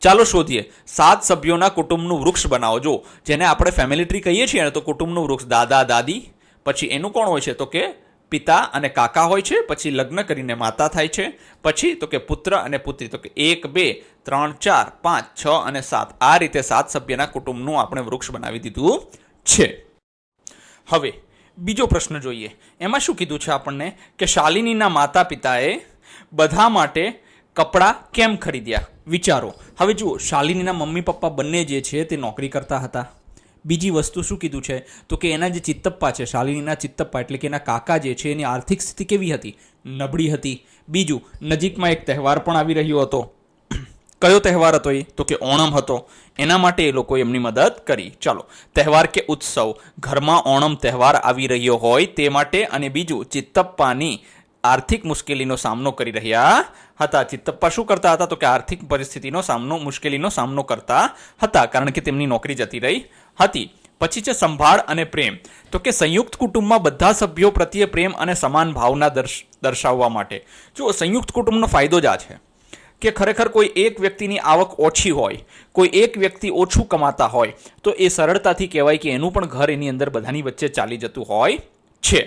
ચાલો શોધીએ 7 સભ્યોના કુટુંબનું વૃક્ષ બનાવો. જો જેને આપણે ફેમિલી ટ્રી કહીએ છીએ ને, તો કુટુંબનું વૃક્ષ દાદા દાદી, પછી એનું કોણ હોય છે? તો કે પિતા અને કાકા હોય છે, પછી લગ્ન કરીને માતા થાય છે, પછી તો કે પુત્ર અને પુત્રી, તો કે 1 2 3 4 5 6 અને 7, આ રીતે 7 સભ્યના કુટુંબનું આપણે વૃક્ષ બનાવી દીધું છે. હવે બીજો પ્રશ્ન જોઈએ. એમાં શું કીધું છે આપણને કે શાલિનીના માતા પિતાએ બધા માટે કપડાં કેમ ખરીદ્યા? વિચારો. હવે જુઓ, શાલિનીના મમ્મી પપ્પા બંને જે છે તે નોકરી કરતા હતા. બીજી વસ્તુ શું કીધું છે? તો કે એના જે ચિત્તપ્પા છે, શાલિનીના ચિત્તપ્પા એટલે કે એના કાકા જે છે, એની આર્થિક સ્થિતિ કેવી હતી? નબળી હતી. બીજું, નજીકમાં એક તહેવાર પણ આવી રહ્યો હતો. કયો તહેવાર હતો એ? તો કે ઓણમ હતો. એના માટે એ લોકોએ એમની મદદ કરી. ચાલો, તહેવાર કે ઉત્સવ, ઘરમાં ઓણમ તહેવાર આવી રહ્યો હોય તે માટે. અને બીજું, ચિત્તપ્પાની આર્થિક મુશ્કેલીનો સામનો કરી રહ્યા હતા. ચિત્તપ્પા શું કરતા હતા? તો કે આર્થિક મુશ્કેલીનો સામનો કરતા હતા, કારણ કે તેમની નોકરી જતી રહી હતી. પછી છે સંભાળ અને પ્રેમ. તો કે સંયુક્ત કુટુંબમાં બધા સભ્યો પ્રત્યે પ્રેમ અને સમાન ભાવના દર્શાવવા માટે. જો સંયુક્ત કુટુંબનો ફાયદો જ આ છે કે ખરેખર કોઈ એક વ્યક્તિની આવક ઓછી હોય, કોઈ એક વ્યક્તિ ઓછું કમાતા હોય, તો એ સરળતાથી કહેવાય કે એનું પણ ઘર એની અંદર બધાની વચ્ચે ચાલી જતું હોય છે.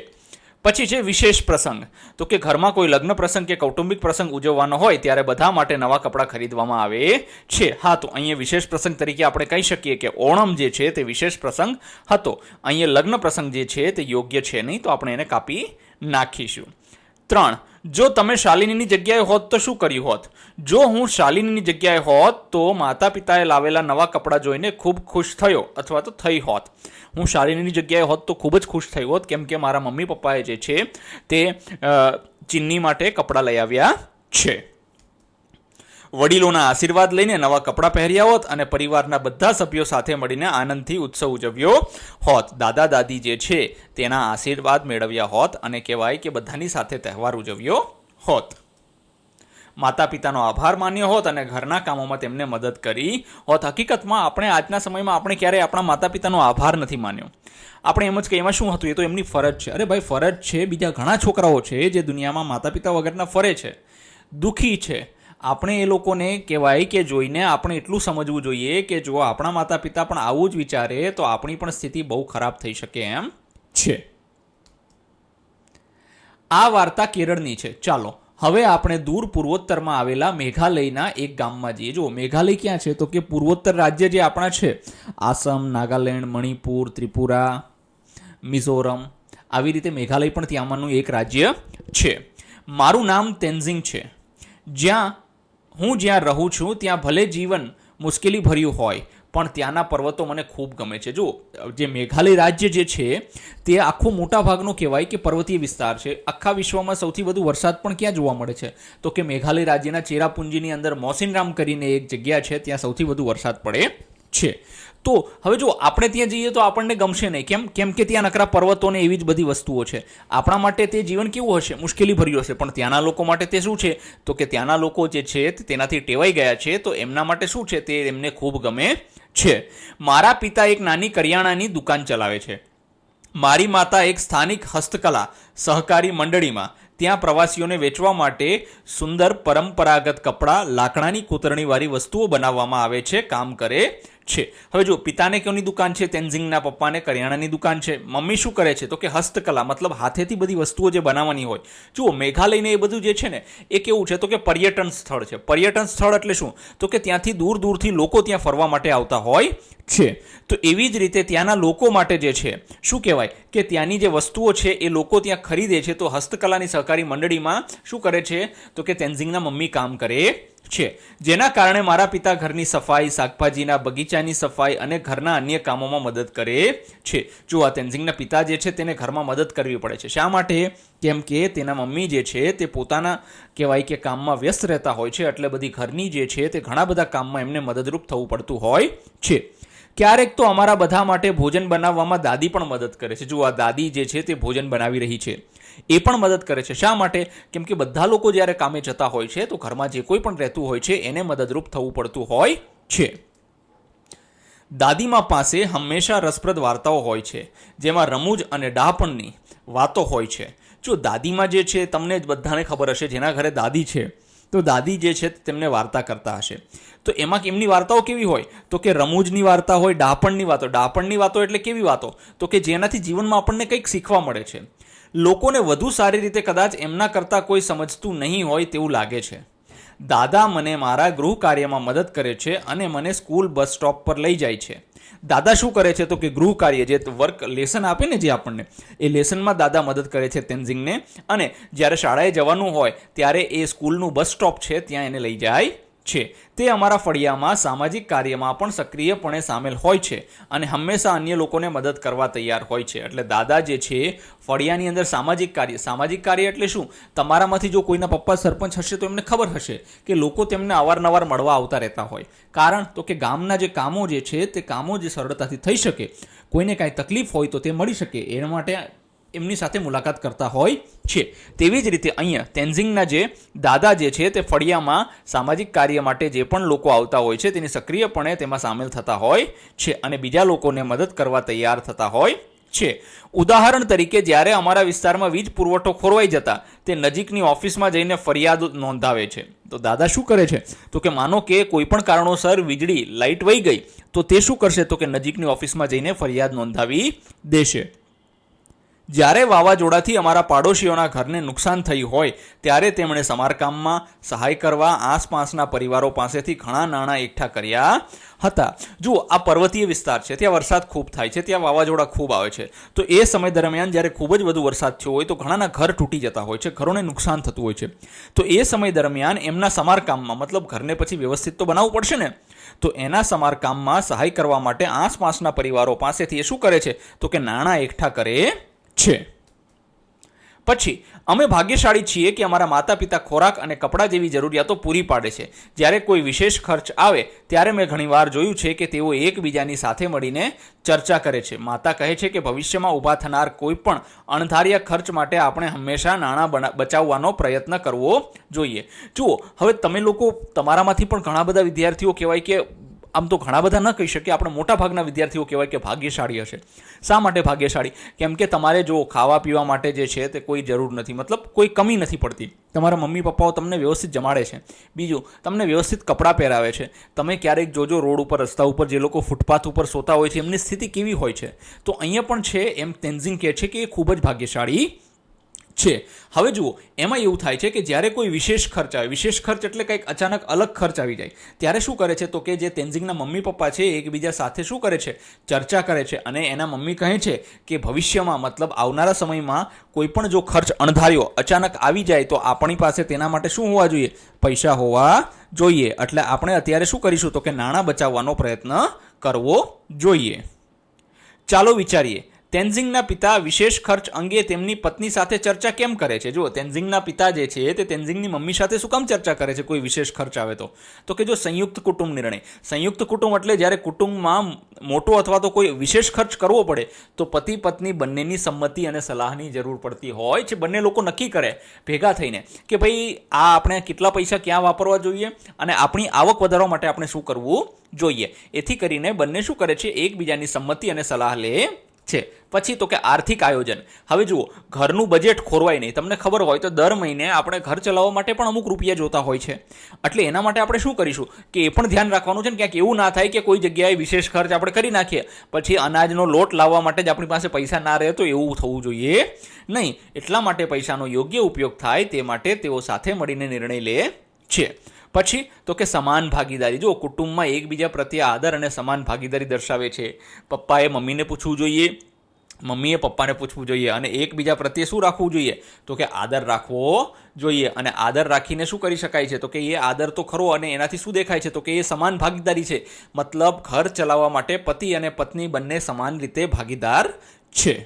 પછી છે વિશેષ પ્રસંગ. તો કે ઘરમાં કોઈ લગ્ન પ્રસંગ કે કૌટુંબિક પ્રસંગ ઉજવવાનો હોય ત્યારે બધા માટે નવા કપડાં ખરીદવામાં આવે છે. હા, તો અહીંયા વિશેષ પ્રસંગ તરીકે આપણે કહી શકીએ કે ઓણમ જે છે તે વિશેષ પ્રસંગ હતો. અહીંયા લગ્ન પ્રસંગ જે છે તે યોગ્ય છે નહીં, તો આપણે એને કાપી નાખીશું. 3. જો તમે શાલિનીની જગ્યાએ હોત તો શું કર્યું હોત? જો હું શાલિનીની જગ્યાએ હોત તો માતા પિતાએ લાવેલા નવા કપડાં જોઈને ખૂબ ખુશ થયો અથવા તો થઈ હોત. હું શાલિનીની જગ્યાએ હોત તો ખૂબ જ ખુશ થઈ હોત, કેમ કે મારા મમ્મી પપ્પાએ જે છે તે ચિન્ની માટે કપડાં લઈ આવ્યા છે. વડીલોના આશીર્વાદ લઈને નવા કપડાં પહેર્યા હોત અને પરિવારના બધા સભ્યો સાથે મળીને આનંદથી ઉત્સવ ઉજવ્યો હોત. દાદા દાદી જે છે તેના આશીર્વાદ મેળવ્યા હોત અને કહેવાય કે બધાની સાથે તહેવાર ઉજવ્યો હોત. માતા પિતાનો આભાર માન્યો હોત અને ઘરના કામોમાં તેમને મદદ કરી હોત. હકીકતમાં આપણે આજના સમયમાં આપણે ક્યારેય આપણા માતા પિતાનો આભાર નથી માન્યો. આપણે એમ જ કે એમાં શું હતું, એ તો એમની ફરજ છે. અરે ભાઈ, ફરજ છે. બીજા ઘણા છોકરાઓ છે જે દુનિયામાં માતા પિતા વગરના ફરે છે, દુઃખી છે. આપણે એ લોકોને કહેવાય કે જોઈને આપણે એટલું સમજવું જોઈએ કે જો આપણા માતા પિતા પણ આવું જ વિચારે તો આપણી પણ સ્થિતિ બહુ ખરાબ થઈ શકે એમ છે. આ વાર્તા કેરળની છે. ચાલો હવે આપણે દૂર પૂર્વોત્તરમાં આવેલા મેઘાલયના એક ગામમાં જઈએ. જો મેઘાલય ક્યાં છે? તો કે પૂર્વોત્તર રાજ્ય જે આપણા છે, આસામ, નાગાલેન્ડ, મણિપુર, ત્રિપુરા, મિઝોરમ, આવી રીતે મેઘાલય પણ ત્યાંમાંનું એક રાજ્ય છે. મારું નામ તેન્ઝિંગ છે. હું જ્યાં રહું છું ત્યાં ભલે જીવન મુશ્કેલી ભર્યું હોય, પણ ત્યાંના પર્વતો મને ખૂબ ગમે છે. જો જે મેઘાલય રાજ્ય જે છે તે આખો મોટા ભાગનો કહેવાય કે પર્વતીય વિસ્તાર છે. આખા વિશ્વમાં સૌથી વધુ વરસાદ પણ ક્યાં જોવા મળે છે? તો કે મેઘાલય રાજ્યના ચેરાપુંજીની અંદર મોસિનરામ કરીને એક જગ્યા છે, ત્યાં સૌથી વધુ વરસાદ પડે છે. તો હવે જો આપણે ત્યાં જઈએ તો આપણને ગમશે નહીં. કેમ કે ત્યાં નકરા પર્વતો ને એવી જ બધી વસ્તુઓ છે. આપણા માટે તે જીવન કેવું હશે? મુશ્કેલી ભર્યું હશે. પણ ત્યાંના લોકો માટે તે શું છે? તો કે ત્યાંના લોકો જે છે તેનાથી ટેવાઈ ગયા છે, તો એમના માટે શું છે? તે એમને ખૂબ ગમે છે. મારા પિતા એક નાની કરિયાણાની દુકાન ચલાવે છે. મારી માતા એક સ્થાનિક હસ્તકલા સહકારી મંડળીમાં ત્યાં પ્રવાસીઓને વેચવા માટે સુંદર પરંપરાગત કપડાં, લાકડાની કોતરણીવાળી વસ્તુઓ બનાવવામાં આવે છે, કામ કરે છે. હવે જો પિતાને કોની દુકાન છે? તેન્ઝિંગના પપ્પાને કરિયાણાની દુકાન છે. મમ્મી શું કરે છે? તો કે હસ્તકલા, મતલબ હાથેથી બધી વસ્તુઓ જે બનાવવાની હોય. જુઓ, મેઘાલયને એ બધું જે છે ને એ કેવું છે? તો કે પર્યટન સ્થળ છે. પર્યટન સ્થળ એટલે શું? તો કે ત્યાંથી દૂર દૂરથી લોકો ત્યાં ફરવા માટે આવતા હોય છે. તો એવી જ રીતે ત્યાંના લોકો માટે જે છે શું કહેવાય કે ત્યાંની જે વસ્તુઓ છે એ લોકો ત્યાં ખરીદે છે. તો હસ્તકલાની સહકારી મંડળીમાં શું કરે છે? તો કે તેન્ઝિંગના મમ્મી કામ કરે છે. જેના કારણે મારા પિતા ઘરની સફાઈ, શાકભાજીના બગીચાની સફાઈ અને ઘરના અન્ય કામોમાં મદદ કરે છે. જો આ તેન્ઝિંગના પિતા જે છે તેને ઘરમાં મદદ કરવી પડે છે. શા માટે? કેમ કે તેના મમ્મી જે છે તે પોતાના કહેવાય કે કામમાં વ્યસ્ત રહેતા હોય છે, એટલે બધી ઘરની જે છે તે ઘણા બધા કામમાં એમને મદદરૂપ થવું પડતું હોય છે. ક્યારેક તો અમારા બધા માટે ભોજન બનાવવામાં દાદી પણ મદદ કરે છે. જો આ દાદી જે છે તે ભોજન બનાવી રહી છે, એ પણ મદદ કરે છે. શા માટે? કેમ કે બધા લોકો જ્યારે કામે જતા હોય છે તો ઘરમાં જે કોઈ પણ રહેતું હોય છે એને મદદરૂપ થવું પડતું હોય છે. દાદીમા પાસે હંમેશા રસપ્રદ વાર્તાઓ હોય છે, જેમાં રમૂજ અને ડહાપણની વાતો હોય છે. જો દાદીમા જે છે, તમને જ બધાને ખબર હશે, જેના ઘરે દાદી છે તો દાદી જે છે તેમને વાર્તા કરતા હશે. તો એમાં એમની વાર્તાઓ કેવી હોય? તો કે રમૂજની વાર્તા હોય, ડહાપણની વાતો. ડહાપણની વાતો એટલે કેવી વાતો? તો કે જેનાથી જીવનમાં આપણને કંઈક શીખવા મળે છે. લોકોને વધુ સારી રીતે કદાચ એમના કરતાં કોઈ સમજતું નહીં હોય તેવું લાગે છે. દાદા મને મારા ગૃહ કાર્યમાં મદદ કરે છે અને મને સ્કૂલ બસ સ્ટોપ પર લઈ જાય છે. દાદા શું કરે છે? તો કે ગૃહ કાર્ય, જે વર્ક લેસન આપે ને જે આપણને, એ લેસનમાં દાદા મદદ કરે છે તેન્ઝિંગને. અને જ્યારે શાળાએ જવાનું હોય ત્યારે એ સ્કૂલનું બસ સ્ટોપ છે ત્યાં એને લઈ જાય છે. તે અમારા ફળિયામાં સામાજિક કાર્યમાં પણ સક્રિયપણે સામેલ હોય છે અને હંમેશા અન્ય લોકોને મદદ કરવા તૈયાર હોય છે. એટલે દાદા જે છે ફળિયાની અંદર સામાજિક કાર્ય એટલે શું? તમારામાંથી જો કોઈના પપ્પા સરપંચ હશે તો એમને ખબર હશે કે લોકો તેમને અવારનવાર મળવા આવતા રહેતા હોય. કારણ તો કે ગામના જે કામો જે છે તે કામો જે સરળતાથી થઈ શકે, કોઈને કાંઈ તકલીફ હોય તો તે મળી શકે, એના માટે એમની સાથે મુલાકાત કરતા હોય છે. તેવી જ રીતે અહીંયા તેન્ઝિંગના જે દાદા જે છે તે ફળિયામાં સામાજિક કાર્ય માટે જે પણ લોકો આવતા હોય છે તેની સક્રિયપણે તેમાં સામેલ થતા હોય છે અને બીજા લોકોને મદદ કરવા તૈયાર થતા હોય છે. ઉદાહરણ તરીકે, જ્યારે અમારા વિસ્તારમાં વીજ પુરવઠો ખોરવાઈ જતા તે નજીકની ઓફિસમાં જઈને ફરિયાદ નોંધાવે છે. તો દાદા શું કરે છે? તો કે માનો કે કોઈ પણ કારણોસર વીજળી લાઇટ વહી ગઈ તો તે શું કરશે? તો કે નજીકની ઓફિસમાં જઈને ફરિયાદ નોંધાવી દેશે. જ્યારે વાવાઝોડાથી અમારા પાડોશીઓના ઘરને નુકસાન થયું હોય ત્યારે તેમણે સમારકામમાં સહાય કરવા આસપાસના પરિવારો પાસેથી ઘણા નાણાં એકઠા કર્યા હતા. જુઓ, આ પર્વતીય વિસ્તાર છે, ત્યાં વરસાદ ખૂબ થાય છે, ત્યાં વાવાઝોડા ખૂબ આવે છે. તો એ સમય દરમિયાન જ્યારે ખૂબ જ વધુ વરસાદ થયો હોય તો ઘણાના ઘર તૂટી જતા હોય છે, ઘરોને નુકસાન થતું હોય છે. તો એ સમય દરમિયાન એમના સમારકામમાં, મતલબ ઘરને પછી વ્યવસ્થિત તો બનાવવું પડશે ને, તો એના સમારકામમાં સહાય કરવા માટે આસપાસના પરિવારો પાસેથી એ શું કરે છે? તો કે નાણાં એકઠા કરે છે. પછી અમે ભાગ્યશાળી છીએ કે અમારા માતા પિતા ખોરાક અને કપડાં જેવી જરૂરિયાતો પૂરી પાડે છે. જ્યારે કોઈ વિશેષ ખર્ચ આવે ત્યારે મેં ઘણીવાર જોયું છે કે તેઓ એકબીજાની સાથે મળીને ચર્ચા કરે છે. માતા કહે છે કે ભવિષ્યમાં ઊભા થનાર કોઈ પણ અણધાર્યા ખર્ચ માટે આપણે હંમેશા નાણાં બચાવવાનો પ્રયત્ન કરવો જોઈએ. જુઓ, હવે તમે લોકો, તમારામાંથી પણ ઘણા બધા વિદ્યાર્થીઓ કહેવાય કે, આમ તો ઘણા બધા ન કહી શકીએ, આપણે મોટા ભાગના વિદ્યાર્થીઓ કહેવાય કે ભાગ્યશાળી હશે. શા માટે ભાગ્યશાળી? કેમ કે તમારે જો ખાવા પીવા માટે જે છે તે કોઈ જરૂર નથી, મતલબ કોઈ કમી નથી પડતી. તમારા મમ્મી પપ્પાઓ તમને વ્યવસ્થિત જમાડે છે. બીજું, તમને વ્યવસ્થિત કપડાં પહેરાવે છે. તમે ક્યારેક જોજો રોડ ઉપર, રસ્તા ઉપર જે લોકો ફૂટપાથ ઉપર સોતા હોય છે એમની સ્થિતિ કેવી હોય છે. તો અહીંયા પણ છે એમ તેન્ઝિંગ કહે છે કે એ ખૂબ જ ભાગ્યશાળી છે. હવે જુઓ, એમાં એવું થાય છે કે જ્યારે કોઈ વિશેષ ખર્ચ આવે, વિશેષ ખર્ચ એટલે કંઈક અચાનક અલગ ખર્ચ આવી જાય, ત્યારે શું કરે છે? તો કે જે તેન્ઝિંગના મમ્મી પપ્પા છે એકબીજા સાથે શું કરે છે? ચર્ચા કરે છે. અને એના મમ્મી કહે છે કે ભવિષ્યમાં, મતલબ આવનારા સમયમાં કોઈ પણ જો ખર્ચ અણધાર્યો અચાનક આવી જાય તો આપણી પાસે તેના માટે શું હોવા જોઈએ? પૈસા હોવા જોઈએ. એટલે આપણે અત્યારે શું કરીશું? તો કે નાણાં બચાવવાનો પ્રયત્ન કરવો જોઈએ. ચાલો વિચારીએ, તેન્ઝિંગના પિતા વિશેષ ખર્ચ અંગે તેમની પત્ની સાથે ચર્ચા કેમ કરે છે? જુઓ, તેન્ઝિંગના પિતા જે છે તે તેન્ઝિંગની મમ્મી સાથે શું કામ ચર્ચા કરે છે કોઈ વિશેષ ખર્ચ આવે તો કે જો સંયુક્ત કુટુંબ નિર્ણય. સંયુક્ત કુટુંબ એટલે જ્યારે કુટુંબમાં મોટો અથવા તો કોઈ વિશેષ ખર્ચ કરવો પડે તો પતિ પત્ની બંનેની સંમતિ અને સલાહની જરૂર પડતી હોય છે. બંને લોકો નક્કી કરે ભેગા થઈને કે ભાઈ આ આપણે કેટલા પૈસા ક્યાં વાપરવા જોઈએ અને આપણી આવક વધારવા માટે આપણે શું કરવું જોઈએ. એથી કરીને બંને શું કરે છે, એકબીજાની સંમતિ અને સલાહ લે છે. પછી તો કે આર્થિક આયોજન. હવે જુઓ, ઘરનું બજેટ ખોરવાય નહીં. તમને ખબર હોય તો દર મહિને આપણે ઘર ચલાવવા માટે પણ અમુક રૂપિયા જોતા હોય છે. એટલે એના માટે આપણે શું કરીશું કે એ પણ ધ્યાન રાખવાનું છે ને ક્યાંક એવું ના થાય કે કોઈ જગ્યાએ વિશેષ ખર્ચ આપણે કરી નાખીએ પછી અનાજનો લોટ લાવવા માટે જ આપણી પાસે પૈસા ના રહે, તો એવું થવું જોઈએ નહીં. એટલા માટે પૈસાનો યોગ્ય ઉપયોગ થાય તે માટે તેઓ સાથે મળીને નિર્ણય લે છે. પછી તો કે સમાન ભાગીદારી. જો કુટુંબમાં એકબીજા પ્રત્યે આદર અને સમાન ભાગીદારી દર્શાવે છે. પપ્પાએ મમ્મીને પૂછવું જોઈએ, મમ્મીએ પપ્પાને પૂછવું જોઈએ અને એકબીજા પ્રત્યે શું રાખવું જોઈએ તો કે આદર રાખવો જોઈએ. અને આદર રાખીને શું કરી શકાય છે તો કે એ આદર તો ખરો અને એનાથી શું દેખાય છે તો કે એ સમાન ભાગીદારી છે. મતલબ ઘર ચલાવવા માટે પતિ અને પત્ની બંને સમાન રીતે ભાગીદાર છે.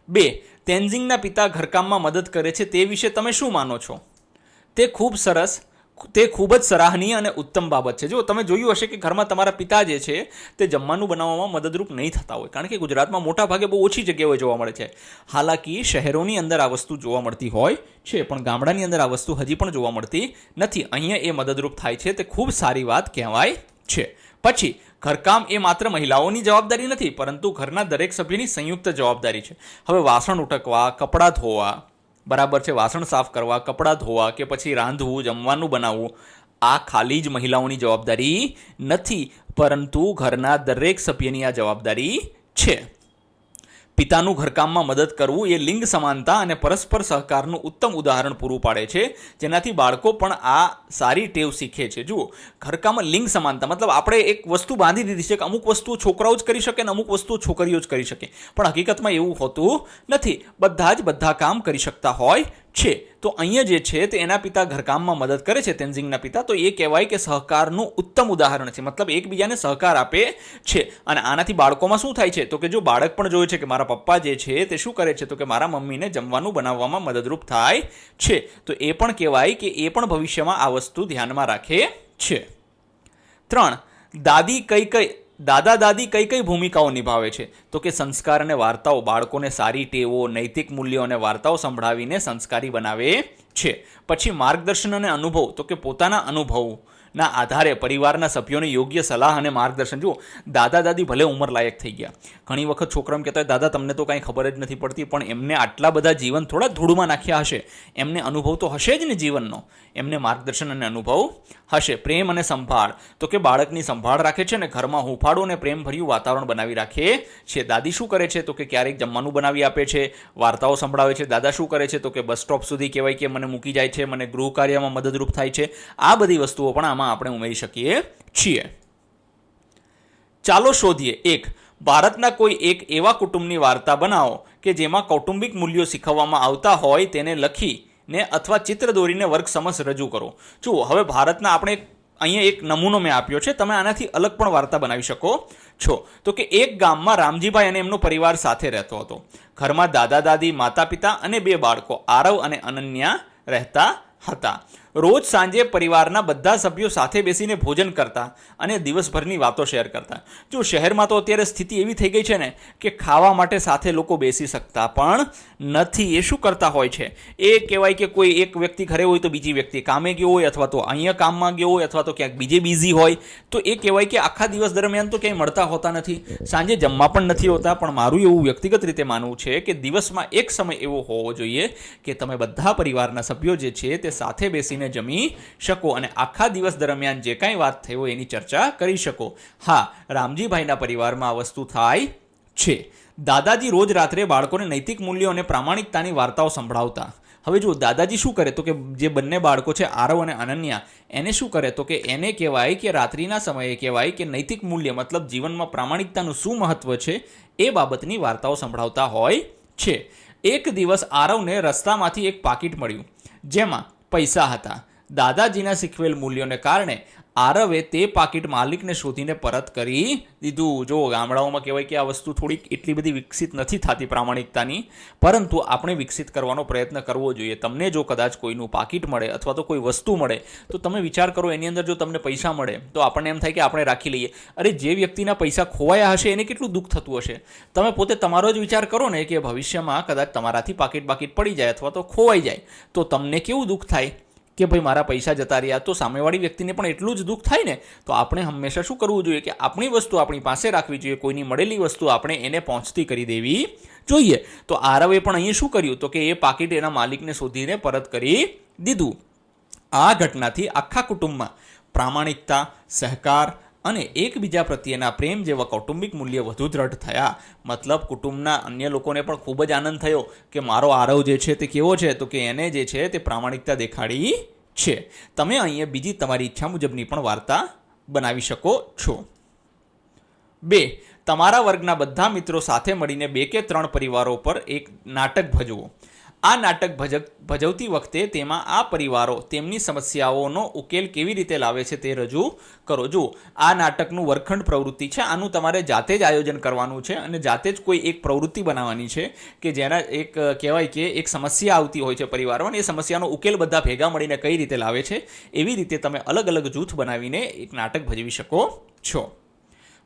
2. તેન્ઝિંગના પિતા ઘરકામમાં મદદ કરે છે તે વિશે તમે શું માનો છો? તે ખૂબ જ સરાહનીય અને ઉત્તમ બાબત છે. જો તમે જોયું હશે કે ઘરમાં તમારા પિતા જે છે તે જમવાનું બનાવવામાં મદદરૂપ નહીં થતા હોય, કારણ કે ગુજરાતમાં મોટા ભાગે બહુ ઓછી જગ્યાએ જોવા મળે છે. હાલાકી શહેરોની અંદર આ વસ્તુ જોવા મળતી હોય છે, પણ ગામડાની અંદર આ વસ્તુ હજી પણ જોવા મળતી નથી. અહીંયા એ મદદરૂપ થાય છે, તે ખૂબ સારી વાત કહેવાય છે. પછી ઘરકામ એ માત્ર મહિલાઓની જવાબદારી નથી, પરંતુ ઘરના દરેક સભ્યની સંયુક્ત જવાબદારી છે. હવે વાસણ ઉટકવા, કપડાં ધોવા, બરાબર છે, વાસણ સાફ કરવા, કપડાં ધોવા કે પછી રાંધવું, જમવાનું બનાવવું, આ ખાલી જ મહિલાઓની જવાબદારી નથી, પરંતુ ઘરના દરેક સભ્યની આ જવાબદારી છે. પિતાનું ઘરકામમાં મદદ કરવું એ લિંગ સમાનતા અને પરસ્પર સહકારનું ઉત્તમ ઉદાહરણ પૂરું પાડે છે, જેનાથી બાળકો પણ આ સારી ટેવ શીખે છે. જુઓ, ઘરકામમાં લિંગ સમાનતા મતલબ આપણે એક વસ્તુ બાંધી દીધી છે કે અમુક વસ્તુઓ છોકરાઓ જ કરી શકે અને અમુક વસ્તુઓ છોકરીઓ જ કરી શકે, પણ હકીકતમાં એવું હોતું નથી. બધા જ બધા કામ કરી શકતા હોય છે. તો અહીંયા જે છે તે એના પિતા ઘરકામમાં મદદ કરે છે, તેન્ઝિંગના પિતા, તો એ કહેવાય કે સહકારનું ઉત્તમ ઉદાહરણ છે. મતલબ એકબીજાને સહકાર આપે છે. અને આનાથી બાળકોમાં શું થાય છે તો કે જો બાળક પણ જોવે છે કે મારા પપ્પા જે છે તે શું કરે છે તો કે મારા મમ્મીને જમવાનું બનાવવામાં મદદરૂપ થાય છે, તો એ પણ કહેવાય કે એ પણ ભવિષ્યમાં આ વસ્તુ ધ્યાનમાં રાખે છે. 3. દાદા દાદી કઈ કઈ ભૂમિકાઓ નિભાવે છે તો કે સંસ્કાર અને વાર્તાઓ. બાળકોને સારી ટેવો, નૈતિક મૂલ્યો અને વાર્તાઓ સંભળાવીને સંસ્કારી બનાવે છે. પછી માર્ગદર્શન અને અનુભવ તો કે પોતાના અનુભવના આધારે પરિવારના સભ્યોને યોગ્ય સલાહ અને માર્ગદર્શન. જુઓ, દાદા દાદી ભલે ઉંમરલાયક થઈ ગયા, ઘણી વખત છોકરાઓ કહેતા હોય દાદા તમને તો કાંઈ ખબર જ નથી પડતી, પણ એમને આટલા બધા જીવન થોડા ધૂળમાં નાખ્યા હશે, એમને અનુભવ તો હશે જ ને જીવનનો, એમને માર્ગદર્શન અને અનુભવ હશે. પ્રેમ અને સંભાળ તો કે બાળકની સંભાળ રાખે છે અને ઘરમાં હૂંફાળું અને પ્રેમભર્યું વાતાવરણ બનાવી રાખે છે. દાદી શું કરે છે તો કે ક્યારેક જમવાનું બનાવી આપે છે, વાર્તાઓ સંભળાવે છે. દાદા શું કરે છે તો કે બસ સ્ટોપ સુધી કહેવાય કે મને મૂકી જાય છે, મને ગૃહ કાર્યમાં મદદરૂપ થાય છે. આ બધી વસ્તુઓ પણ આમાં આપણે ઉમેરી શકીએ છીએ. ચાલો શોધીએ. 1. ભારતના કોઈ એક એવા કુટુંબની વાર્તા બનાવો કે જેમાં કૌટુંબિક મૂલ્યો શીખવવામાં આવતા હોય, તેને લખીને અથવા ચિત્ર દોરીને વર્ગ સમક્ષ રજૂ કરો. જુઓ, હવે ભારતના આપણે અહીંયા એક નમૂનો મેં આપ્યો છે, તમે આનાથી અલગ પણ વાર્તા બનાવી શકો છો. તો કે એક ગામમાં રામજીભાઈ અને એમનો પરિવાર સાથે રહેતો હતો. ઘરમાં દાદા દાદી, માતા પિતા અને 2 બાળકો આરવ અને અનન્યા રહેતા હતા. રોજ સાંજે પરિવારના બધા સભ્યો સાથે બેસીને ભોજન કરતા અને દિવસભરની વાતો શેર કરતા. જો શહેરમાં તો અત્યારે સ્થિતિ એવી થઈ ગઈ છે ને કે ખાવા માટે સાથે લોકો બેસી શકતા પણ નથી. એ શું કરતા હોય છે, એ કહેવાય કે કોઈ એક વ્યક્તિ ઘરે હોય તો બીજી વ્યક્તિ કામે ગયો હોય, અથવા તો અહીંયા કામમાં ગયો હોય, અથવા તો ક્યાંક બીજે બિઝી હોય, તો એ કહેવાય કે આખા દિવસ દરમિયાન તો ક્યાંય મળતા હોતા નથી, સાંજે જમવા પણ નથી હોતા. પણ મારું એવું વ્યક્તિગત રીતે માનવું છે કે દિવસમાં એક સમય એવો હોવો જોઈએ કે તમે બધા પરિવારના સભ્યો જે છે તે સાથે બેસીને જમી શકો અને આખા દિવસ દરમિયાન જે કાંઈ વાત થઈ હોય એની ચર્ચા કરી શકો. હા, રામજીભાઈના પરિવારમાં આ વસ્તુ થાય છે. દાદાજી રોજ રાત્રે બાળકોને નૈતિક મૂલ્યો અને પ્રામાણિકતાની વાર્તાઓ સંભળાવતા. હવે જો દાદાજી શું કરે તો કે જે બંને બાળકો છે આરવ અને અનન્યા, એને શું કરે તો કે એને કહેવાય કે રાત્રિના સમયે કહેવાય કે નૈતિક મૂલ્ય મતલબ જીવનમાં પ્રામાણિકતાનું શું મહત્વ છે એ બાબતની વાર્તાઓ સંભળાવતા હોય છે. એક દિવસ આરવને રસ્તામાંથી એક પાકીટ મળ્યું જેમાં પૈસા હતા. દાદાજીના શીખવેલ મૂલ્યોને કારણે આરવે તે પાકીટ માલિકને શોધીને પરત કરી દીધું. જો ગામડાઓમાં કહેવાય કે આ વસ્તુ થોડીક એટલી બધી વિકસિત નથી થતી પ્રામાણિકતાની, પરંતુ આપણે વિકસિત કરવાનો પ્રયત્ન કરવો જોઈએ. તમને જો કદાચ કોઈનું પાકીટ મળે અથવા તો કોઈ વસ્તુ મળે તો તમે વિચાર કરો, એની અંદર જો તમને પૈસા મળે તો આપણને એમ થાય કે આપણે રાખી લઈએ. અરે જે વ્યક્તિના પૈસા ખોવાયા હશે એને કેટલું દુઃખ થતું હશે. તમે પોતે તમારો જ વિચાર કરો ને કે ભવિષ્યમાં કદાચ તમારાથી પાકીટ પડી જાય અથવા તો ખોવાઈ જાય તો તમને કેવું દુઃખ થાય કે ભાઈ મારા પૈસા જતા રહ્યા. તો સામેવાળી વ્યક્તિને પણ એટલું જ દુઃખ થાય ને. તો આપણે હંમેશા શું કરવું જોઈએ કે આપણી વસ્તુ આપણી પાસે રાખવી જોઈએ. કોઈની મળેલી વસ્તુ આપણે એને પહોંચતી કરી દેવી જોઈએ. તો આરવે પણ અહીં શું કર્યું તો કે એ પાકીટ એના માલિકને શોધીને પરત કરી દીધું. આ ઘટનાથી આખા કુટુંબમાં પ્રામાણિકતા, સહકાર અને એકબીજા પ્રત્યેના પ્રેમ જેવા કૌટુંબિક મૂલ્ય વધુ દ્રઢ થયા. મતલબ કુટુંબના અન્ય લોકોને પણ ખૂબ જ આનંદ થયો કે મારો આરવ જે છે તે કેવો છે, તો કે એને જે છે તે પ્રામાણિકતા દેખાડી છે. તમે અહીંયા બીજી તમારી ઈચ્છા મુજબની પણ વાર્તા બનાવી શકો છો. 2. તમારા વર્ગના બધા મિત્રો સાથે મળીને 2 કે 3 પરિવારો પર એક નાટક ભજવો. આ નાટક ભજવતી વખતે તેમાં આ પરિવારો તેમની સમસ્યાઓનો ઉકેલ કેવી રીતે લાવે છે તે રજૂ કરો. જુઓ, આ નાટકનું વર્ગખંડ પ્રવૃત્તિ છે. આનું તમારે જાતે જ આયોજન કરવાનું છે અને જાતે જ કોઈ એક પ્રવૃત્તિ બનાવવાની છે કે જેના એક કહેવાય કે એક સમસ્યા આવતી હોય છે પરિવારમાં, એ સમસ્યાનો ઉકેલ બધા ભેગા મળીને કઈ રીતે લાવે છે. એવી રીતે તમે અલગ અલગ જૂથ બનાવીને એક નાટક ભજવી શકો છો.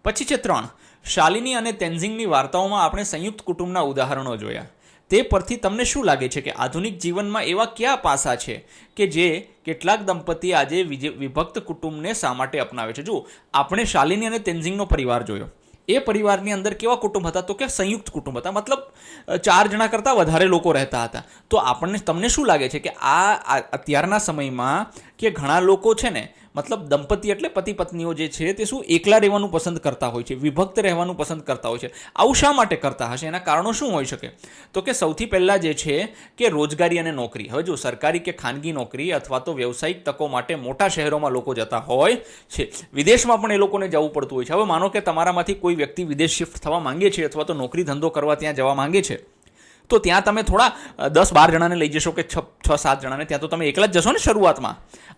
પછી છે 3. શાલિની અને તેન્ઝિંગની વાર્તાઓમાં આપણે સંયુક્ત કુટુંબના ઉદાહરણો જોયા. તે પરથી તમને શું લાગે છે કે આધુનિક જીવનમાં એવા કયા પાસા છે કે જે કેટલાક દંપતી આજે વિભક્ત કુટુંબને શા માટે અપનાવે છે? જુઓ, આપણે શાલિની અને તેન્ઝિંગનો પરિવાર જોયો. એ પરિવારની અંદર કેવા કુટુંબ હતા તો કે સંયુક્ત કુટુંબ હતા. મતલબ 4 જણા કરતાં વધારે લોકો રહેતા હતા. તો તમને શું લાગે છે કે આ અત્યારના સમયમાં કે ઘણા લોકો છે ને, મતલબ દંપતી એટલે પતિ પત્નીઓ જે છે તે શું એકલા રહેવાનું પસંદ કરતા હોય છે, વિભક્ત રહેવાનું પસંદ કરતા હોય છે. આવું શા માટે કરતા હશે? એના કારણો શું હોઈ શકે? તો કે સૌથી પહેલાં જે છે કે રોજગારી અને નોકરી. હવે જો સરકારી કે ખાનગી નોકરી અથવા તો વ્યવસાયિક તકો માટે મોટા શહેરોમાં લોકો જતા હોય છે. વિદેશમાં પણ એ લોકોને જવું પડતું હોય છે. હવે માનો કે તમારામાંથી કોઈ વ્યક્તિ વિદેશ શિફ્ટ થવા માંગે છે અથવા તો નોકરી ધંધો કરવા ત્યાં જવા માંગે છે, તો ત્યાં તમે થોડા 10-12 જણાને લઈ જશો કે 6-7 જણાને, ત્યાં તો તમે એકલા જ જશો ને શરૂઆતમાં.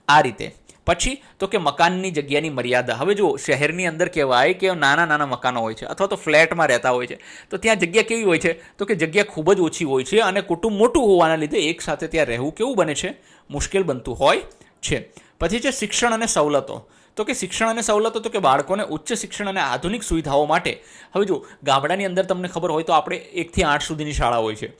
આ રીતે. પછી તો કે મકાનની જગ્યાની મર્યાદા. હવે જો શહેરની અંદર કહેવાય કે નાના નાના મકાનો હોય છે અથવા તો ફ્લેટમાં રહેતા હોય છે, તો ત્યાં જગ્યા કેવી હોય છે તો કે જગ્યા ખૂબ જ ઓછી હોય છે અને કુટુંબ મોટું હોવાના લીધે એક સાથે ત્યાં રહેવું કેવું બને છે? મુશ્કેલ બનતું હોય છે. પછી છે શિક્ષણ અને સવલતો. તો કે શિક્ષણ અને સવલતો તો કે બાળકોને ઉચ્ચ શિક્ષણ અને આધુનિક સુવિધાઓ માટે. હવે જો ગામડાની અંદર તમને ખબર હોય તો આપણે 1 થી 8 સુધીની શાળા હોય છે.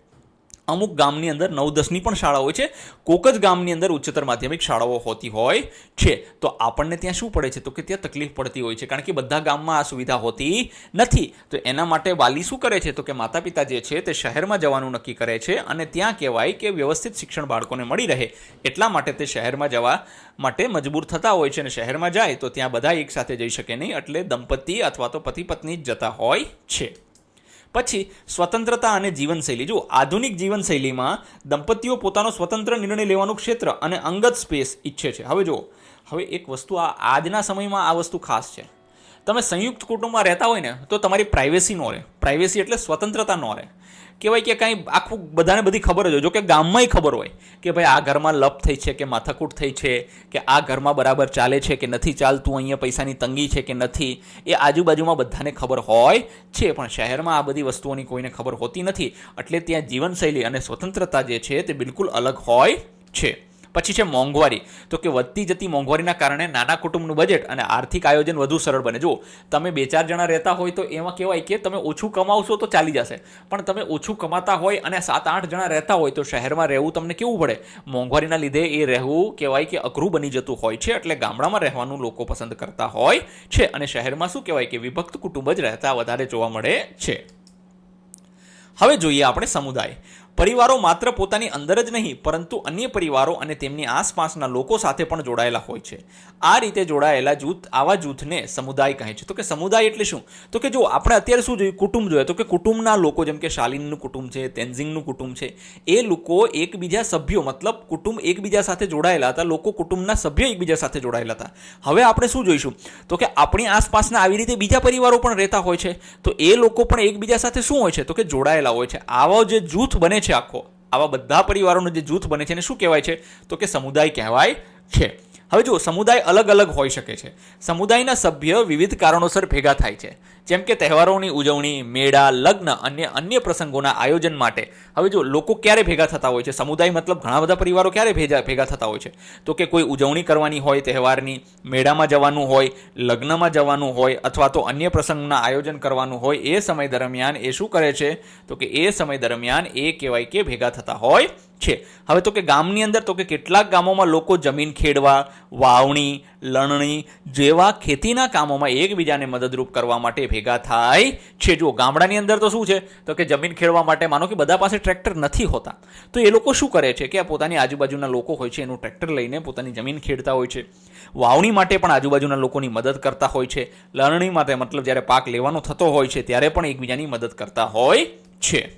અમુક ગામની અંદર 9-10ની પણ શાળા હોય છે. કોક જ ગામની અંદર ઉચ્ચતર માધ્યમિક શાળાઓ હોતી હોય છે. તો આપણને ત્યાં શું પડે છે તો કે ત્યાં તકલીફ પડતી હોય છે, કારણ કે બધા ગામમાં આ સુવિધા હોતી નથી. તો એના માટે વાલી શું કરે છે તો કે માતા પિતા જે છે તે શહેરમાં જવાનું નક્કી કરે છે અને ત્યાં કહેવાય કે વ્યવસ્થિત શિક્ષણ બાળકોને મળી રહે એટલા માટે તે શહેરમાં જવા માટે મજબૂર થતા હોય છે. અને શહેરમાં જાય તો ત્યાં બધા એકસાથે જઈ શકે નહીં, એટલે દંપતી અથવા તો પતિ પત્ની જ જતા હોય છે. પછી સ્વતંત્રતા અને જીવનશૈલી. જો આધુનિક જીવનશૈલીમાં દંપતીઓ પોતાનો સ્વતંત્ર નિર્ણય લેવાનું ક્ષેત્ર અને અંગત સ્પેસ ઈચ્છે છે. હવે એક વસ્તુ આજના સમયમાં આ વસ્તુ ખાસ છે. તમે સંયુક્ત કુટુંબમાં રહેતા હોય ને તો તમારી પ્રાઇવેસી ન રહે. પ્રાઇવેસી એટલે સ્વતંત્રતા ન રહે. કહેવાય કે કાંઈ આખું બધાને બધી ખબર જ હોય. જો કે ગામમાંય ખબર હોય કે ભાઈ આ ઘરમાં લપ થઈ છે કે માથાકૂટ થઈ છે, કે આ ઘરમાં બરાબર ચાલે છે કે નથી ચાલતું, અહીંયા પૈસાની તંગી છે કે નથી, એ આજુબાજુમાં બધાને ખબર હોય છે. પણ શહેરમાં આ બધી વસ્તુઓની કોઈને ખબર હોતી નથી, એટલે ત્યાં જીવનશૈલી અને સ્વતંત્રતા જે છે તે બિલકુલ અલગ હોય છે. પછી છે મોંઘવારી. તો કે વધતી જતી મોંઘવારીના કારણે નાના કુટુંબનું બજેટ અને આર્થિક આયોજન વધુ સરળ બને. જો તમે 2-4 જણા રહેતા હોય તો એમાં કહેવાય કે તમે ઓછું કમાવશો તો ચાલી જશે, પણ તમે ઓછું કમાતા હોય અને 7-8 જણા રહેતા હોય તો શહેરમાં રહેવું તમને કેવું પડે? મોંઘવારીના લીધે એ રહેવું કહેવાય કે અઘરું બની જતું હોય છે. એટલે ગામડામાં રહેવાનું લોકો પસંદ કરતા હોય છે અને શહેરમાં શું કહેવાય કે વિભક્ત કુટુંબ જ રહેતા વધારે જોવા મળે છે. હવે જોઈએ આપણે સમુદાય. પરિવારો માત્ર પોતાની અંદર જ નહીં પરંતુ અન્ય પરિવારો અને તેમની આસપાસના લોકો સાથે પણ જોડાયેલા હોય છે. આ રીતે જોડાયેલા આવા જૂથને સમુદાય કહે છે. તો કે સમુદાય એટલે શું? તો કે જો આપણે અત્યારે શું જોયું, કુટુંબ જોઈએ, તો કે કુટુંબના લોકો જેમ કે શાલિનીનું કુટુંબ છે, તેન્ઝિંગનું કુટુંબ છે, એ લોકો એકબીજા સભ્યો, મતલબ કુટુંબ એકબીજા સાથે જોડાયેલા હતા, લોકો કુટુંબના સભ્યો એકબીજા સાથે જોડાયેલા હતા. હવે આપણે શું જોઈશું તો કે આપણી આસપાસના આવી રીતે બીજા પરિવારો પણ રહેતા હોય છે, તો એ લોકો પણ એકબીજા સાથે શું હોય છે તો કે જોડાયેલા હોય છે. આવો જે જૂથ બને છે આખો, આવા બધા પરિવારોનો જે જૂથ બને છે એને શું કહેવાય છે તો કે સમુદાય કહેવાય છે. હવે જુઓ, સમુદાય અલગ અલગ હોઈ શકે છે. સમુદાયના સભ્ય વિવિધ કારણોસર ભેગા થાય છે, જેમ કે તહેવારોની ઉજવણી, મેળા, લગ્ન અને અન્ય પ્રસંગોના આયોજન માટે. હવે જો લોકો ક્યારે ભેગા થતા હોય છે, સમુદાય મતલબ ઘણા બધા પરિવારો ક્યારે ભેગા થતા હોય છે, તો કે કોઈ ઉજવણી કરવાની હોય તહેવારની, મેળામાં જવાનું હોય, લગ્નમાં જવાનું હોય, અથવા તો અન્ય પ્રસંગના આયોજન કરવાનું હોય, એ સમય દરમિયાન એ શું કરે છે, તો કે એ સમય દરમિયાન એ કહેવાય કે ભેગા થતા હોય છે. હવે તો કે ગામની અંદર તો કે કેટલાક ગામોમાં લોકો જમીન ખેડવા, વાવણી, લણણી જેવા ખેતીના કામોમાં એકબીજાને મદદરૂપ કરવા માટે ભેગા થાય છે. જો ગામડાની અંદર તો શું છે, તો કે જમીન ખેડવા માટે માનો કે બધા પાસે ટ્રેક્ટર નથી હોતા, તો એ લોકો શું કરે છે કે આ પોતાની આજુબાજુના લોકો હોય છે એનું ટ્રેક્ટર લઈને પોતાની જમીન ખેડતા હોય છે. વાવણી માટે પણ આજુબાજુના લોકોની મદદ કરતા હોય છે. લણણી માટે મતલબ જ્યારે પાક લેવાનો થતો હોય છે ત્યારે પણ એકબીજાની મદદ કરતા હોય છે.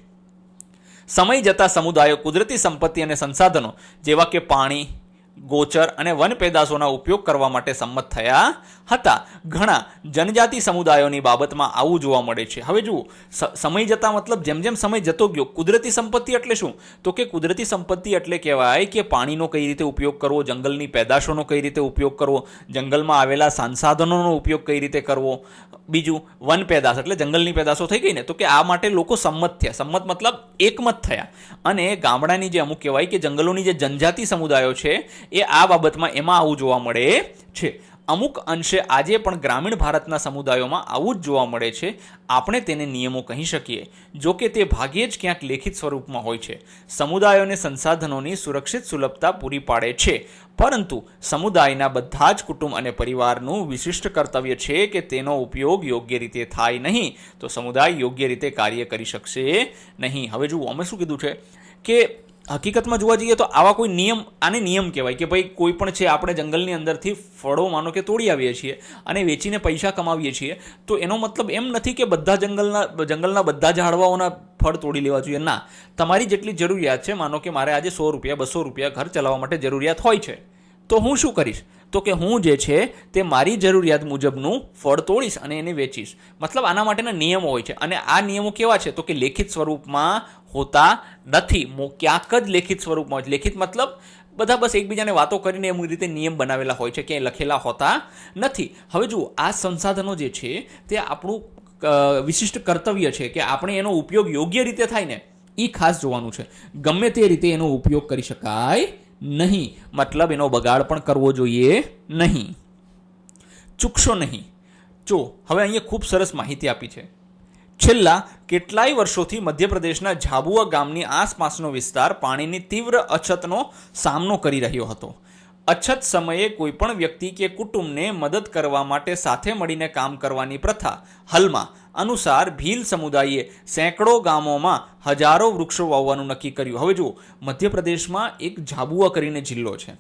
સમય જતાં સમુદાયો કુદરતી સંપત્તિ અને સંસાધનો જેવા કે પાણી, ગોચર અને વન પેદાશોના ઉપયોગ કરવા માટે સંમત થયા હતા. ઘણા જનજાતિ સમુદાયોની બાબતમાં આવું જોવા મળે છે. હવે જુઓ, સમય જતાં મતલબ જેમ જેમ સમય જતો ગયો, કુદરતી સંપત્તિ એટલે શું, તો કે કુદરતી સંપત્તિ એટલે કહેવાય કે પાણીનો કઈ રીતે ઉપયોગ કરવો, જંગલની પેદાશોનો કઈ રીતે ઉપયોગ કરવો, જંગલમાં આવેલા સંસાધનોનો ઉપયોગ કઈ રીતે કરવો. બીજું વન પેદાશ એટલે જંગલની પેદાશો થઈ ગઈ ને, તો કે આ માટે લોકો સંમત થયા. સંમત મતલબ એકમત થયા. અને ગામડાની જે અમુક કહેવાય કે જંગલોની જે જનજાતિ સમુદાયો છે એ આ બાબતમાં એમાં આવું જોવા મળે છે. અમુક અંશે આજે પણ ગ્રામીણ ભારતના સમુદાયોમાં આવું જ જોવા મળે છે. આપણે તેને નિયમો કહી શકીએ, જો કે તે ભાગ્યે જ ક્યાંક લેખિત સ્વરૂપમાં હોય છે. સમુદાયોને સંસાધનોની સુરક્ષિત સુલભતા પૂરી પાડે છે, પરંતુ સમુદાયના બધા જ કુટુંબ અને પરિવારનું વિશિષ્ટ કર્તવ્ય છે કે તેનો ઉપયોગ યોગ્ય રીતે થાય નહીં તો સમુદાય યોગ્ય રીતે કાર્ય કરી શકશે નહીં. હવે જુઓ, અમે શું કીધું છે કે હકીકતમાં જોવા જઈએ તો આવા કોઈ નિયમ, આને નિયમ કહેવાય કે ભાઈ કોઈ પણ છે, આપણે જંગલની અંદરથી ફળો માનો કે તોડી આવીએ છીએ અને વેચીને પૈસા કમાવીએ છીએ, તો એનો મતલબ એમ નથી કે બધા જંગલના બધા ઝાડવાઓના ફળ તોડી લેવા જોઈએ. ના, તમારી જેટલી જરૂરિયાત છે, માનો કે મારે આજે 100 રૂપિયા 200 રૂપિયા ઘર ચલાવવા માટે જરૂરિયાત હોય છે, તો હું શું કરીશ, તો કે હું જે છે તે મારી જરૂરિયાત મુજબનું ફળ તોડીશ અને એને વેચીશ. મતલબ આના માટેના નિયમો હોય છે. અને આ નિયમો કેવા છે, તો કે લેખિત સ્વરૂપમાં હોતા નથી, ક્યાંક જ લેખિત સ્વરૂપમાં હોય છે. લેખિત મતલબ બધા બસ એકબીજાને વાતો કરીને એમ રીતે નિયમ બનાવેલા હોય છે, ક્યાંય લખેલા હોતા નથી. હવે જુઓ, આ સંસાધનો જે છે તે આપણું વિશિષ્ટ કર્તવ્ય છે કે આપણે એનો ઉપયોગ યોગ્ય રીતે થાય ને એ ખાસ જોવાનું છે. ગમે તે રીતે એનો ઉપયોગ કરી શકાય નહીં, મતલબ એનો બગાડ પણ કરવો જોઈએ નહીં. ચૂકશો નહીં. જો હવે અહીંયા ખૂબ સરસ માહિતી આપી છે. છેલ્લા કેટલાય વર્ષોથી મધ્યપ્રદેશના ઝાબુઆ ગામની આસપાસનો વિસ્તાર પાણીની તીવ્ર અછતનો સામનો કરી રહ્યો હતો. અછત સમયે કોઈપણ વ્યક્તિ કે કુટુંબને મદદ કરવા માટે સાથે મળીને કામ કરવાની પ્રથા હાલમાં અનુસાર ભીલ સમુદાયે સેંકડો ગામોમાં હજારો વૃક્ષો વાવવાનું નક્કી કર્યું. હવે જુઓ, મધ્યપ્રદેશમાં એક ઝાબુઆ કરીને જિલ્લો છે,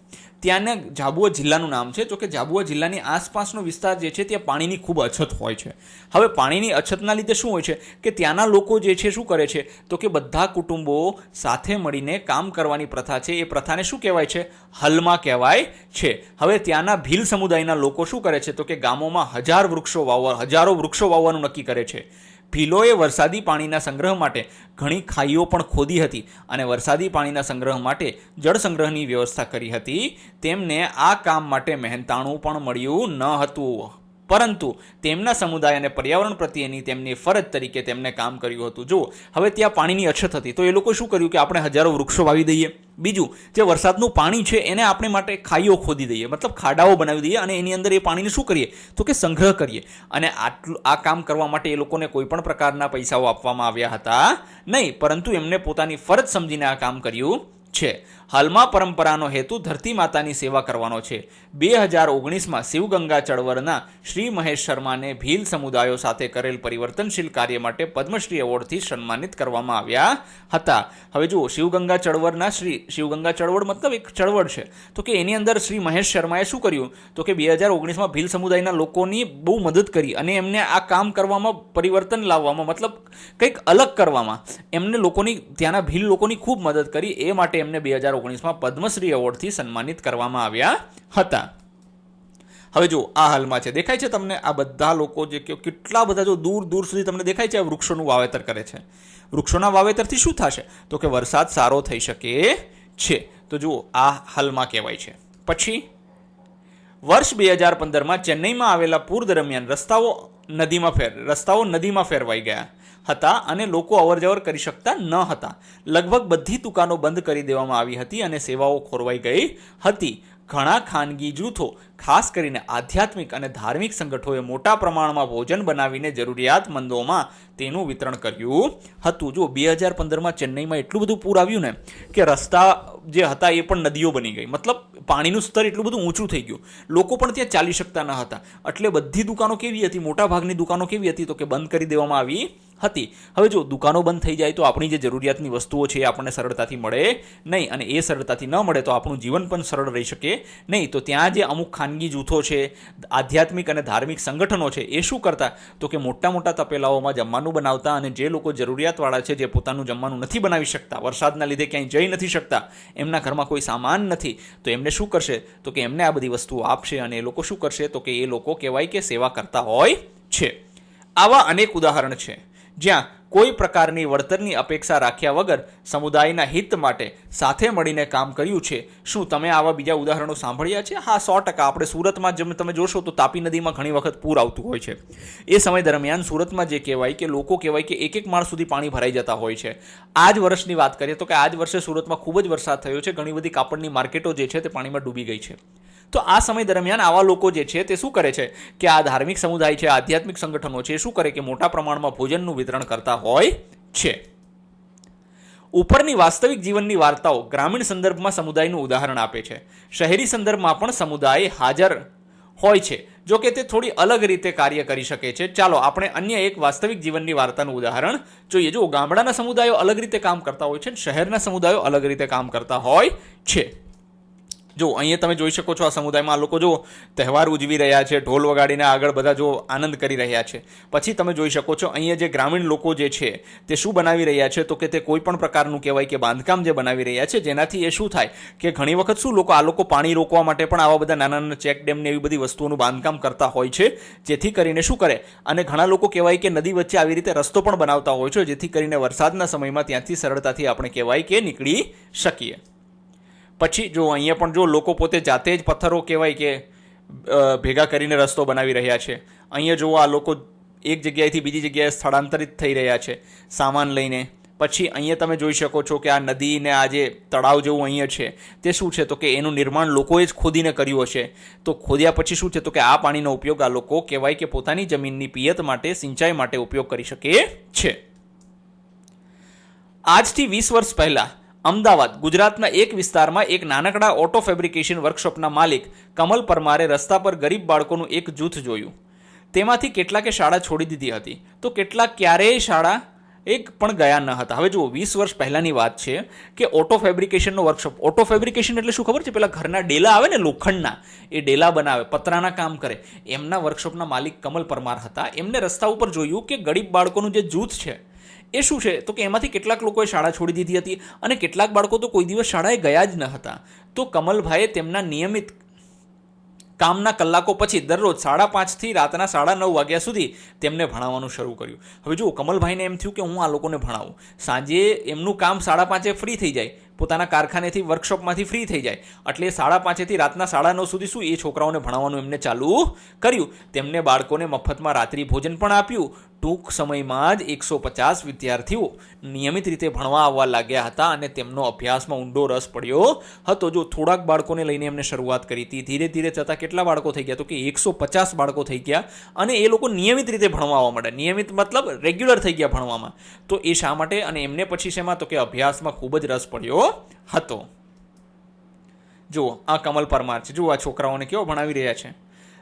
ત્યાંના ઝાબુઆ જિલ્લાનું નામ છે. જો કે ઝાબુઆ જિલ્લાની આસપાસનો વિસ્તાર જે છે ત્યાં પાણીની ખૂબ અછત હોય છે. હવે પાણીની અછતના લીધે શું હોય છે કે ત્યાંના લોકો જે છે શું કરે છે, તો કે બધા કુટુંબો સાથે મળીને કામ કરવાની પ્રથા છે, એ પ્રથાને શું કહેવાય છે, હલમા કહેવાય છે. હવે ત્યાંના ભીલ સમુદાયના લોકો શું કરે છે, તો કે ગામોમાં હજારો વૃક્ષો વાવવાનું નક્કી કરે છે. ભીલોએ વરસાદી પાણીના સંગ્રહ માટે ઘણી ખાઈઓ પણ ખોદી હતી અને વરસાદી પાણીના સંગ્રહ માટે જળ સંગ્રહની વ્યવસ્થા કરી હતી. તેમને આ કામ માટે મહેનતાણું પણ મળ્યું ન હતું, પરંતુ તેમના સમુદાય અને પર્યાવરણ પ્રત્યેની તેમની ફરજ તરીકે તેમને કામ કર્યું હતું. જો હવે ત્યાં પાણીની અછત હતી તો એ લોકો શું કર્યું કે આપણે હજારો વૃક્ષો વાવી દઈએ. બીજું, જે વરસાદનું પાણી છે એને આપણે માટે ખાઈઓ ખોદી દઈએ, મતલબ ખાડાઓ બનાવી દઈએ અને એની અંદર એ પાણીને શું કરીએ, તો કે સંગ્રહ કરીએ. અને આ કામ કરવા માટે એ લોકોને કોઈ પણ પ્રકારના પૈસાઓ આપવામાં આવ્યા હતા નહીં, પરંતુ એમને પોતાની ફરજ સમજીને આ કામ કર્યું છે. હાલમાં પરંપરાનો હેતુ ધરતી માતાની સેવા કરવાનો છે. 2019માં શિવગંગા ચળવળના શ્રી મહેશ શર્માને ભીલ સમુદાયો સાથે કરેલ પરિવર્તનશીલ કાર્ય માટે પદ્મશ્રી એવોર્ડથી સન્માનિત કરવામાં આવ્યા હતા. હવે જુઓ, શિવગંગા ચળવળ મતલબ એક ચળવળ છે, તો કે એની અંદર શ્રી મહેશ શર્માએ શું કર્યું, તો કે 2019માં ભીલ સમુદાયના લોકોની બહુ મદદ કરી અને એમને આ કામ કરવામાં, પરિવર્તન લાવવામાં, મતલબ કંઈક અલગ કરવામાં એમને ત્યાંના ભીલ લોકોની ખૂબ મદદ કરી. એ માટે એમને 2019માં પદ્મશ્રી એવોર્ડથી સન્માનિત કરવામાં આવ્યા હતા. હવે જો આ હાલમાં છે, દેખાય છે તમને આ બધા લોકો જે કેટલા બધા જો દૂર દૂર સુધી તમને દેખાય છે, આ વૃક્ષોનું વાવેતર કરે છે. વૃક્ષોના વાવેતરથી શું થશે, તો કે વરસાદ સારો થઈ શકે છે. તો જુઓ, આ હાલમાં કહેવાય છે. પછી વર્ષ 2015માં ચેન્નઈમાં આવેલા પૂર દરમિયાન રસ્તાઓ નદીમાં ફેરવાઈ ગયા હતા અને લોકો અવરજવર કરી શકતા ન હતા. લગભગ બધી દુકાનો બંધ કરી દેવામાં આવી હતી અને સેવાઓ ખોરવાઈ ગઈ હતી. ઘણા ખાનગી જૂથો, ખાસ કરીને આધ્યાત્મિક અને ધાર્મિક સંગઠનોએ મોટા પ્રમાણમાં ભોજન બનાવીને જરૂરિયાતમંદોમાં તેનું વિતરણ કર્યું હતું. જો 2015માં ચેન્નઈમાં એટલું બધું પૂર આવ્યું ને કે રસ્તા જે હતા એ પણ નદીઓ બની ગઈ. મતલબ પાણીનું સ્તર એટલું બધું ઊંચું થઈ ગયું, લોકો પણ ત્યાં ચાલી શકતા ન હતા. એટલે બધી દુકાનો કેવી હતી, મોટા ભાગની દુકાનો કેવી હતી તો કે બંધ કરી દેવામાં આવી હતી. હવે જો દુકાનો બંધ થઈ જાય તો આપણી જે જરૂરિયાતની વસ્તુઓ છે એ આપણને સરળતાથી મળે નહીં, અને એ સરળતાથી ન મળે તો આપણું જીવન પણ સરળ રહી શકે નહીં. તો ત્યાં જે અમુક ખાનગી જૂથો છે, આધ્યાત્મિક અને ધાર્મિક સંગઠનો છે, એ શું કરતા તો કે મોટા મોટા તપેલાઓમાં જમવાનું બનાવતા, અને જે લોકો જરૂરિયાતવાળા છે, જે પોતાનું જમવાનું નથી બનાવી શકતા, વરસાદના લીધે ક્યાંય જઈ નથી શકતા, એમના ઘરમાં કોઈ સામાન નથી, તો એમને શું કરશે તો કે એમને આ બધી વસ્તુઓ આપશે, અને એ લોકો શું કરશે તો કે એ લોકો કહેવાય કે સેવા કરતા હોય છે. આવા અનેક ઉદાહરણ છે જ્યાં કોઈ પ્રકારની વળતરની અપેક્ષા રાખ્યા વગર સમુદાયના હિત માટે સાથે મળીને કામ કર્યું છે. શું તમે આવા બીજા ઉદાહરણો સાંભળ્યા છે? હા, 100%. આપણે સુરતમાં જેમ તમે જોશો તો તાપી નદીમાં ઘણી વખત પૂર આવતું હોય છે. એ સમય દરમિયાન સુરતમાં જે કહેવાય કે લોકો કહેવાય કે એક માળ સુધી પાણી ભરાઈ જતા હોય છે. આ જ વર્ષની વાત કરીએ તો કે આ જ વર્ષે સુરતમાં ખૂબ જ વરસાદ થયો છે. ઘણી બધી કાપડની માર્કેટો જે છે તે પાણીમાં ડૂબી ગઈ છે. તો આ સમય દરમિયાન આવા લોકો જે છે તે શું કરે છે કે આ ધાર્મિક સમુદાય છે, આધ્યાત્મિક સંગઠનો છે, શું કરે કે મોટા પ્રમાણમાં ભોજનનું વિતરણ કરતા હોય છે. ઉપરની વાસ્તવિક જીવનની વાર્તાઓ ગ્રામીણ સંદર્ભમાં સમુદાયનું ઉદાહરણ આપે છે. શહેરી સંદર્ભમાં પણ સમુદાય હાજર હોય છે, જો કે તે થોડી અલગ રીતે કાર્ય કરી શકે છે. ચાલો આપણે અન્ય એક વાસ્તવિક જીવનની વાર્તાનું ઉદાહરણ જોઈએ. જો ગામડાના સમુદાયો અલગ રીતે કામ કરતા હોય છે, શહેરના સમુદાયો અલગ રીતે કામ કરતા હોય છે. જો અહીંયા તમે જોઈ શકો છો આ સમુદાયમાં આ લોકો જો તહેવાર ઉજવી રહ્યા છે, ઢોલ વગાડીને આગળ બધા જો આનંદ કરી રહ્યા છે. પછી તમે જોઈ શકો છો અહીંયા જે ગ્રામીણ લોકો જે છે તે શું બનાવી રહ્યા છે તો કે તે કોઈ પણ પ્રકારનું કહેવાય કે બાંધકામ જે બનાવી રહ્યા છે, જેનાથી એ શું થાય કે ઘણી વખત શું આ લોકો પાણી રોકવા માટે પણ આવા બધા નાના નાના ચેક ડેમ ને એવી બધી વસ્તુઓનું બાંધકામ કરતા હોય છે, જેથી કરીને શું કરે, અને ઘણા લોકો કહેવાય કે નદી વચ્ચે આવી રીતે રસ્તો પણ બનાવતા હોય છે, જેથી કરીને વરસાદના સમયમાં ત્યાંથી સરળતાથી આપણે કહેવાય કે નીકળી શકીએ. પછી જો અહીંયા પણ જો લોકો પોતે જાતે જ પથ્થરો કહેવાય કે ભેગા કરીને રસ્તો બનાવી રહ્યા છે. અહીંયા જો આ લોકો એક જગ્યાએથી બીજી જગ્યાએ સ્થળાંતરિત થઈ રહ્યા છે સામાન લઈને. પછી અહીંયા તમે જોઈ શકો છો કે આ નદી ને આ જે તળાવ જેવું અહીંયા છે તે શું છે તો કે એનું નિર્માણ લોકોએ જ ખોદીને કર્યું હશે. તો ખોદ્યા પછી શું છે તો કે આ પાણીનો ઉપયોગ આ લોકો કહેવાય કે પોતાની જમીનની પિયત માટે, સિંચાઈ માટે ઉપયોગ કરી શકે છે. આજથી 20 વર્ષ પહેલાં અમદાવાદ, ગુજરાતના એક વિસ્તારમાં એક નાનકડા ઓટો ફેબ્રિકેશન વર્કશોપના માલિક કમલ પરમારે રસ્તા પર ગરીબ બાળકોનું એક જૂથ જોયું. તેમાંથી કેટલાકે શાળા છોડી દીધી હતી, તો કેટલાક ક્યારેય શાળા એક પણ ગયા ન હતા. હવે જુઓ, 20 વર્ષ પહેલાંની વાત છે કે ઓટો ફેબ્રિકેશનનો વર્કશોપ. ઓટો ફેબ્રિકેશન એટલે શું ખબર છે? પેલા ઘરના ડેલા આવે ને લોખંડના, એ ડેલા બનાવે, પતરાના કામ કરે. એમના વર્કશોપના માલિક કમલ પરમાર હતા. એમને રસ્તા ઉપર જોયું કે ગરીબ બાળકોનું જે જૂથ છે એ શું છે તો કે એમાંથી કેટલાક લોકોએ શાળા છોડી દીધી હતી અને કેટલાક બાળકો તો કોઈ દિવસ શાળાએ ગયા જ ન હતા. તો કમલભાઈએ તેમના નિયમિત કામના કલાકો પછી દરરોજ 5:30થી રાતના 9:30 વાગ્યા સુધી તેમને ભણાવવાનું શરૂ કર્યું. હવે જુઓ, કમલભાઈને એમ થયું કે હું આ લોકોને ભણાવું. સાંજે એમનું કામ 5:30 ફ્રી થઈ જાય, પોતાના કારખાનેથી, વર્કશોપમાંથી ફ્રી થઈ જાય, એટલે 5:30થી રાતના 9:30 સુધી શું એ છોકરાઓને ભણાવવાનું એમને ચાલુ કર્યું. તેમને બાળકોને મફતમાં રાત્રિ ભોજન પણ આપ્યું. ટૂંક સમયમાં જ 150 વિદ્યાર્થીઓ નિયમિત રીતે ભણવા આવવા લાગ્યા હતા અને તેમનો અભ્યાસમાં ઊંડો રસ પડ્યો હતો. જો થોડાક બાળકોને લઈને એમને શરૂઆત કરી હતી, ધીરે ધીરે જતાં કેટલા બાળકો થઈ ગયા તો કે 150 બાળકો થઈ ગયા અને એ લોકો નિયમિત રીતે ભણવા આવવા માંડ્યા. નિયમિત મતલબ રેગ્યુલર થઈ ગયા ભણવામાં. તો એ શા માટે? અને એમને પછી શેમાં તો કે અભ્યાસમાં ખૂબ જ રસ પડ્યો હતો. જુઓ, આ કમલ પરમાર છે. જુઓ, આ છોકરાઓને કેવો ભણાવી રહ્યા છે.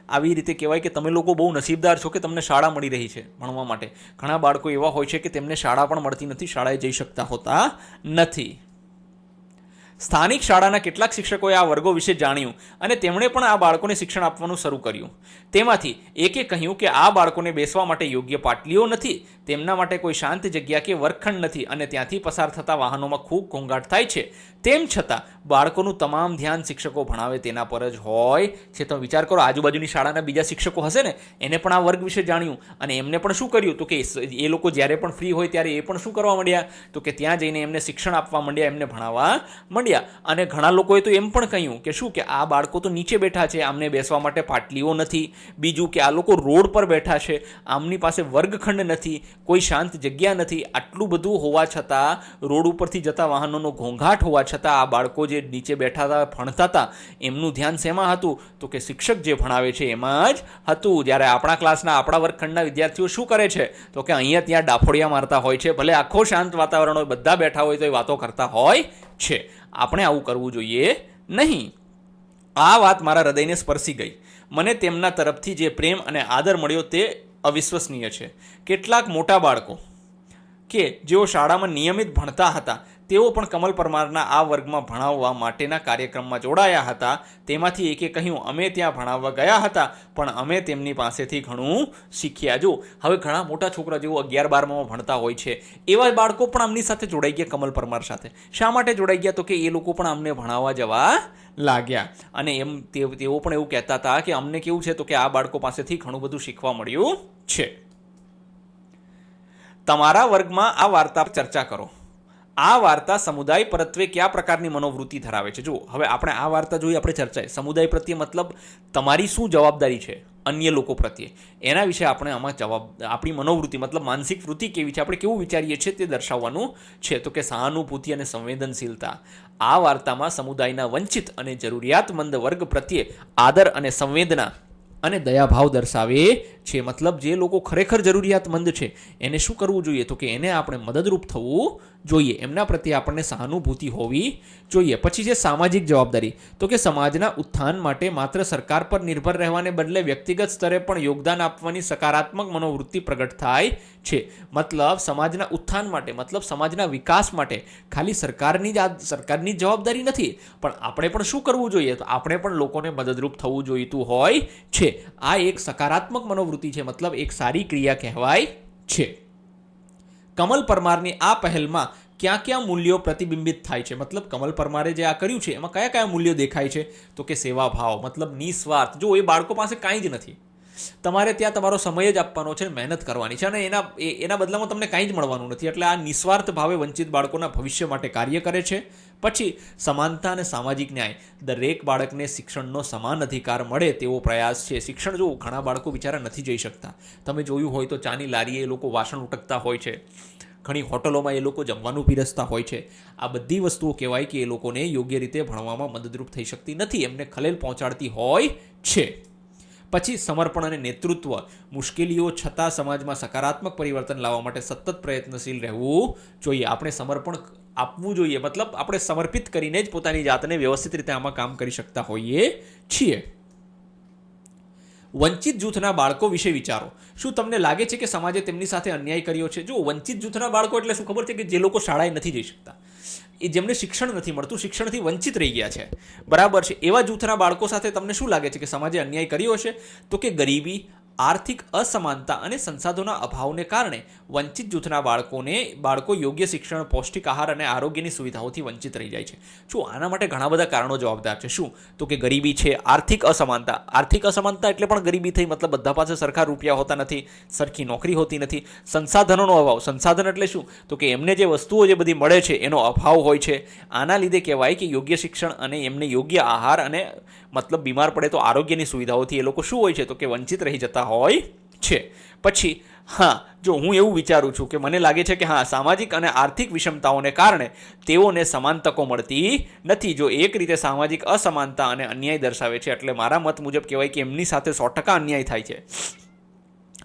આવી રીતે કહેવાય કે તમે લોકો બહુ નસીબદાર છો કે તમને શાળા મળી રહી છે ભણવા માટે. ઘણા બાળકો એવા હોય છે કે તેમને શાળા પણ મળતી નથી, શાળાએ જઈ શકતા હોતા નથી. સ્થાનિક શાળાના કેટલાક શિક્ષકોએ આ વર્ગો વિશે જાણ્યું અને તેમણે પણ આ બાળકોને શિક્ષણ આપવાનું શરૂ કર્યું. તેમાંથી એકે કહ્યું કે આ બાળકોને બેસવા માટે યોગ્ય પાટલીઓ નથી, તેમના માટે કોઈ શાંત જગ્યા કે વર્ગખંડ નથી અને ત્યાંથી પસાર થતા વાહનોમાં ખૂબ ઘોંઘાટ થાય છે. તેમ છતાં બાળકોનું તમામ ધ્યાન શિક્ષકો ભણાવે તેના પર જ હોય છે. તો વિચાર કરો, આજુબાજુની શાળાના બીજા શિક્ષકો હશે ને, એને પણ આ વર્ગ વિશે જાણ્યું અને એમને પણ શું કર્યું, તો કે એ લોકો જ્યારે પણ ફ્રી હોય ત્યારે એ પણ શું કરવા માંડ્યા, તો કે ત્યાં જઈને એમને શિક્ષણ આપવા માંડ્યા, એમને ભણાવવા માંડ્યા. અને ઘણા લોકોએ તો એમ પણ કહ્યું કે શું, કે આ બાળકો તો નીચે બેઠા છે, આમને બેસવા માટે પાટલીઓ નથી. બીજું કે આ લોકો રોડ પર બેઠા છે, આમની પાસે વર્ગખંડ નથી, કોઈ શાંત જગ્યા નથી. આટલું બધું હોવા છતાં, રોડ ઉપરથી જતા વાહનોનો ઘોંઘાટ હોવા છતાં આ બાળકો જે નીચે બેઠા હતા, ભણતા હતા, એમનું ધ્યાન શેમાં હતું, તો કે શિક્ષક જે ભણાવે છે એમાં જ હતું. જ્યારે આપણા ક્લાસના, આપણા વર્ગખંડના વિદ્યાર્થીઓ શું કરે છે, તો કે અહીંયા ત્યાં ડાફોડિયા મારતા હોય છે. ભલે આખો શાંત વાતાવરણ હોય, બધા બેઠા હોય તો એ વાતો કરતા હોય છે. આપણે આવું કરવું જોઈએ નહીં. આ વાત મારા હૃદયને સ્પર્શી ગઈ. મને તેમના તરફથી જે પ્રેમ અને આદર મળ્યો તે અવિશ્વસનીય છે. કેટલાક મોટા બાળકો કે જેઓ શાળામાં નિયમિત ભણતા હતા, તેઓ પણ કમલ પરમારના આ વર્ગમાં ભણાવવા માટેના કાર્યક્રમમાં જોડાયા હતા. તેમાંથી એકે કહ્યું, અમે ત્યાં ભણાવવા ગયા હતા, પણ અમે તેમની પાસેથી ઘણું શીખ્યા. જો હવે ઘણા મોટા છોકરા જેઓ 11-12માં ભણતા હોય છે, એવા બાળકો પણ આમની સાથે જોડાઈ ગયા, કમલ પરમાર સાથે. શા માટે જોડાઈ ગયા, તો કે એ લોકો પણ અમને ભણાવવા જવા લાગ્યા. અને તેઓ પણ એવું કહેતા હતા કે અમને કેવું છે, તો કે આ બાળકો પાસેથી ઘણું બધું શીખવા મળ્યું છે. તમારા વર્ગમાં આ વાર્તા પર ચર્ચા કરો. આ વાર્તા સમુદાય પ્રત્યે કયા પ્રકારની મનોવૃત્તિ ધરાવે છે? જો હવે આપણે આ વાર્તા જોઈ, આપણે ચર્ચાએ સમુદાય પ્રત્યે મતલબ તમારી શું જવાબદારી છે અન્ય લોકો પ્રત્યે, એના વિશે આપણે આમાં આપણી મનોવૃત્તિ મતલબ માનસિક વૃત્તિ કેવી છે, આપણે કેવું વિચારીએ છીએ તે દર્શાવવાનું છે. તો કે સહાનુભૂતિ અને સંવેદનશીલતા. આ વાર્તામાં સમુદાયના વંચિત અને જરૂરિયાતમંદ વર્ગ પ્રત્યે આદર અને સંવેદના અને દયાભાવ દર્શાવે છે. મતલબ જે લોકો ખરેખર જરૂરિયાતમંદ છે એને શું કરવું જોઈએ, તો કે એને આપણે મદદરૂપ થવું જોઈએ, એમના પ્રત્યે આપણને સહાનુભૂતિ હોવી જોઈએ. પછી છે સામાજિક જવાબદારી. તો કે સમાજના ઉત્થાન માટે માત્ર સરકાર પર નિર્ભર રહેવાને બદલે વ્યક્તિગત સ્તરે પણ યોગદાન આપવાની સકારાત્મક મનોવૃત્તિ પ્રગટ થાય છે. મતલબ સમાજના ઉત્થાન માટે, મતલબ સમાજના વિકાસ માટે ખાલી સરકારની જવાબદારી નથી, પણ આપણે પણ શું કરવું જોઈએ, તો આપણે પણ લોકોને મદદરૂપ થવું જોઈતું હોય છે. આ એક સકારાત્મક મનોવૃત્તિ છે, મતલબ એક સારી ક્રિયા કહેવાય છે. કમલ પરમારની આ પહેલમાં ક્યાં ક્યાં મૂલ્યો પ્રતિબિંબિત થાય છે? મતલબ કમલ પરમારે જે આ કર્યું છે એમાં કયા કયા મૂલ્યો દેખાય છે? તો કે સેવાભાવ, મતલબ નિસ્વાર્થ. જો એ બાળકો પાસે કાંઈ જ નથી, તમારે ત્યાં તમારો સમય જ આપવાનો છે, મહેનત કરવાની છે, અને એના બદલામાં તમને કાંઈ જ મળવાનું નથી. એટલે આ નિસ્વાર્થ ભાવે વંચિત બાળકોના ભવિષ્ય માટે કાર્ય કરે છે. પછી સમાનતા અને સામાજિક ન્યાય. દરેક બાળકને શિક્ષણનો સમાન અધિકાર મળે તેવો પ્રયાસ છે. શિક્ષણ, જો ઘણા બાળકો બિચારા નથી જઈ શકતા, તમે જોયું હોય તો ચાની લારીએ એ લોકો વાસણ ઉટકતા હોય છે, ઘણી હોટલોમાં એ લોકો જમવાનું પીરસતા હોય છે. આ બધી વસ્તુઓ કહેવાય કે એ લોકોને યોગ્ય રીતે ભણવામાં મદદરૂપ થઈ શકતી નથી, એમને ખલેલ પહોંચાડતી હોય છે. પછી સમર્પણ અને નેતૃત્વ. મુશ્કેલીઓ છતાં સમાજમાં સકારાત્મક પરિવર્તન લાવવા માટે સતત પ્રયત્નશીલ રહેવું જોઈએ. આપણે સમર્પણ આપવું જોઈએ, મતલબ આપણે સમર્પિત કરીને જ પોતાની જાતને વ્યવસ્થિત રીતે આમાં કામ કરી શકતા હોઈએ છીએ. વંચિત જૂથના બાળકો વિશે વિચારો. શું તમને લાગે છે કે સમાજે તેમની સાથે અન્યાય કર્યો છે? જો વંચિત જૂથના બાળકો એટલે શું ખબર છે? કે જે લોકો શાળાએ નથી જઈ શકતા, એ જેમને શિક્ષણ નથી મળતું, શિક્ષણથી વંચિત રહી ગયા છે, બરાબર છે, એવા જૂથના બાળકો સાથે તમને શું લાગે છે કે સમાજે અન્યાય કર્યો હશે? તો કે ગરીબી, આર્થિક અસમાનતા અને સંસાધનોના અભાવને કારણે વંચિત જૂથના બાળકો યોગ્ય શિક્ષણ, પૌષ્ટિક આહાર અને આરોગ્યની સુવિધાઓથી વંચિત રહી જાય છે. શું આના માટે ઘણા બધા કારણો જવાબદાર છે? શું? તો કે ગરીબી છે, આર્થિક અસમાનતા. આર્થિક અસમાનતા એટલે પણ ગરીબી થઈ, મતલબ બધા પાસે સરખા રૂપિયા હોતા નથી, સરખી નોકરી હોતી નથી. સંસાધનોનો અભાવ. સંસાધન એટલે શું? તો કે એમને જે વસ્તુઓ જે બધી મળે છે એનો અભાવ હોય છે. આના લીધે કહેવાય કે યોગ્ય શિક્ષણ અને એમને યોગ્ય આહાર અને મતલબ બીમાર પડે તો આરોગ્યની સુવિધાઓથી એ લોકો શું હોય છે, તો કે વંચિત રહી જતા હોય છે. પછી જો હું એવું વિચારું છું કે મને લાગે છે કે સામાજિક અને આર્થિક વિષમતાઓને કારણે તેઓને સમાન તકો મળતી નથી. જો એક રીતે સામાજિક અસમાનતા અને અન્યાય દર્શાવે છે, એટલે મારા મત મુજબ કહેવાય કે એમની સાથે 100% અન્યાય થાય છે.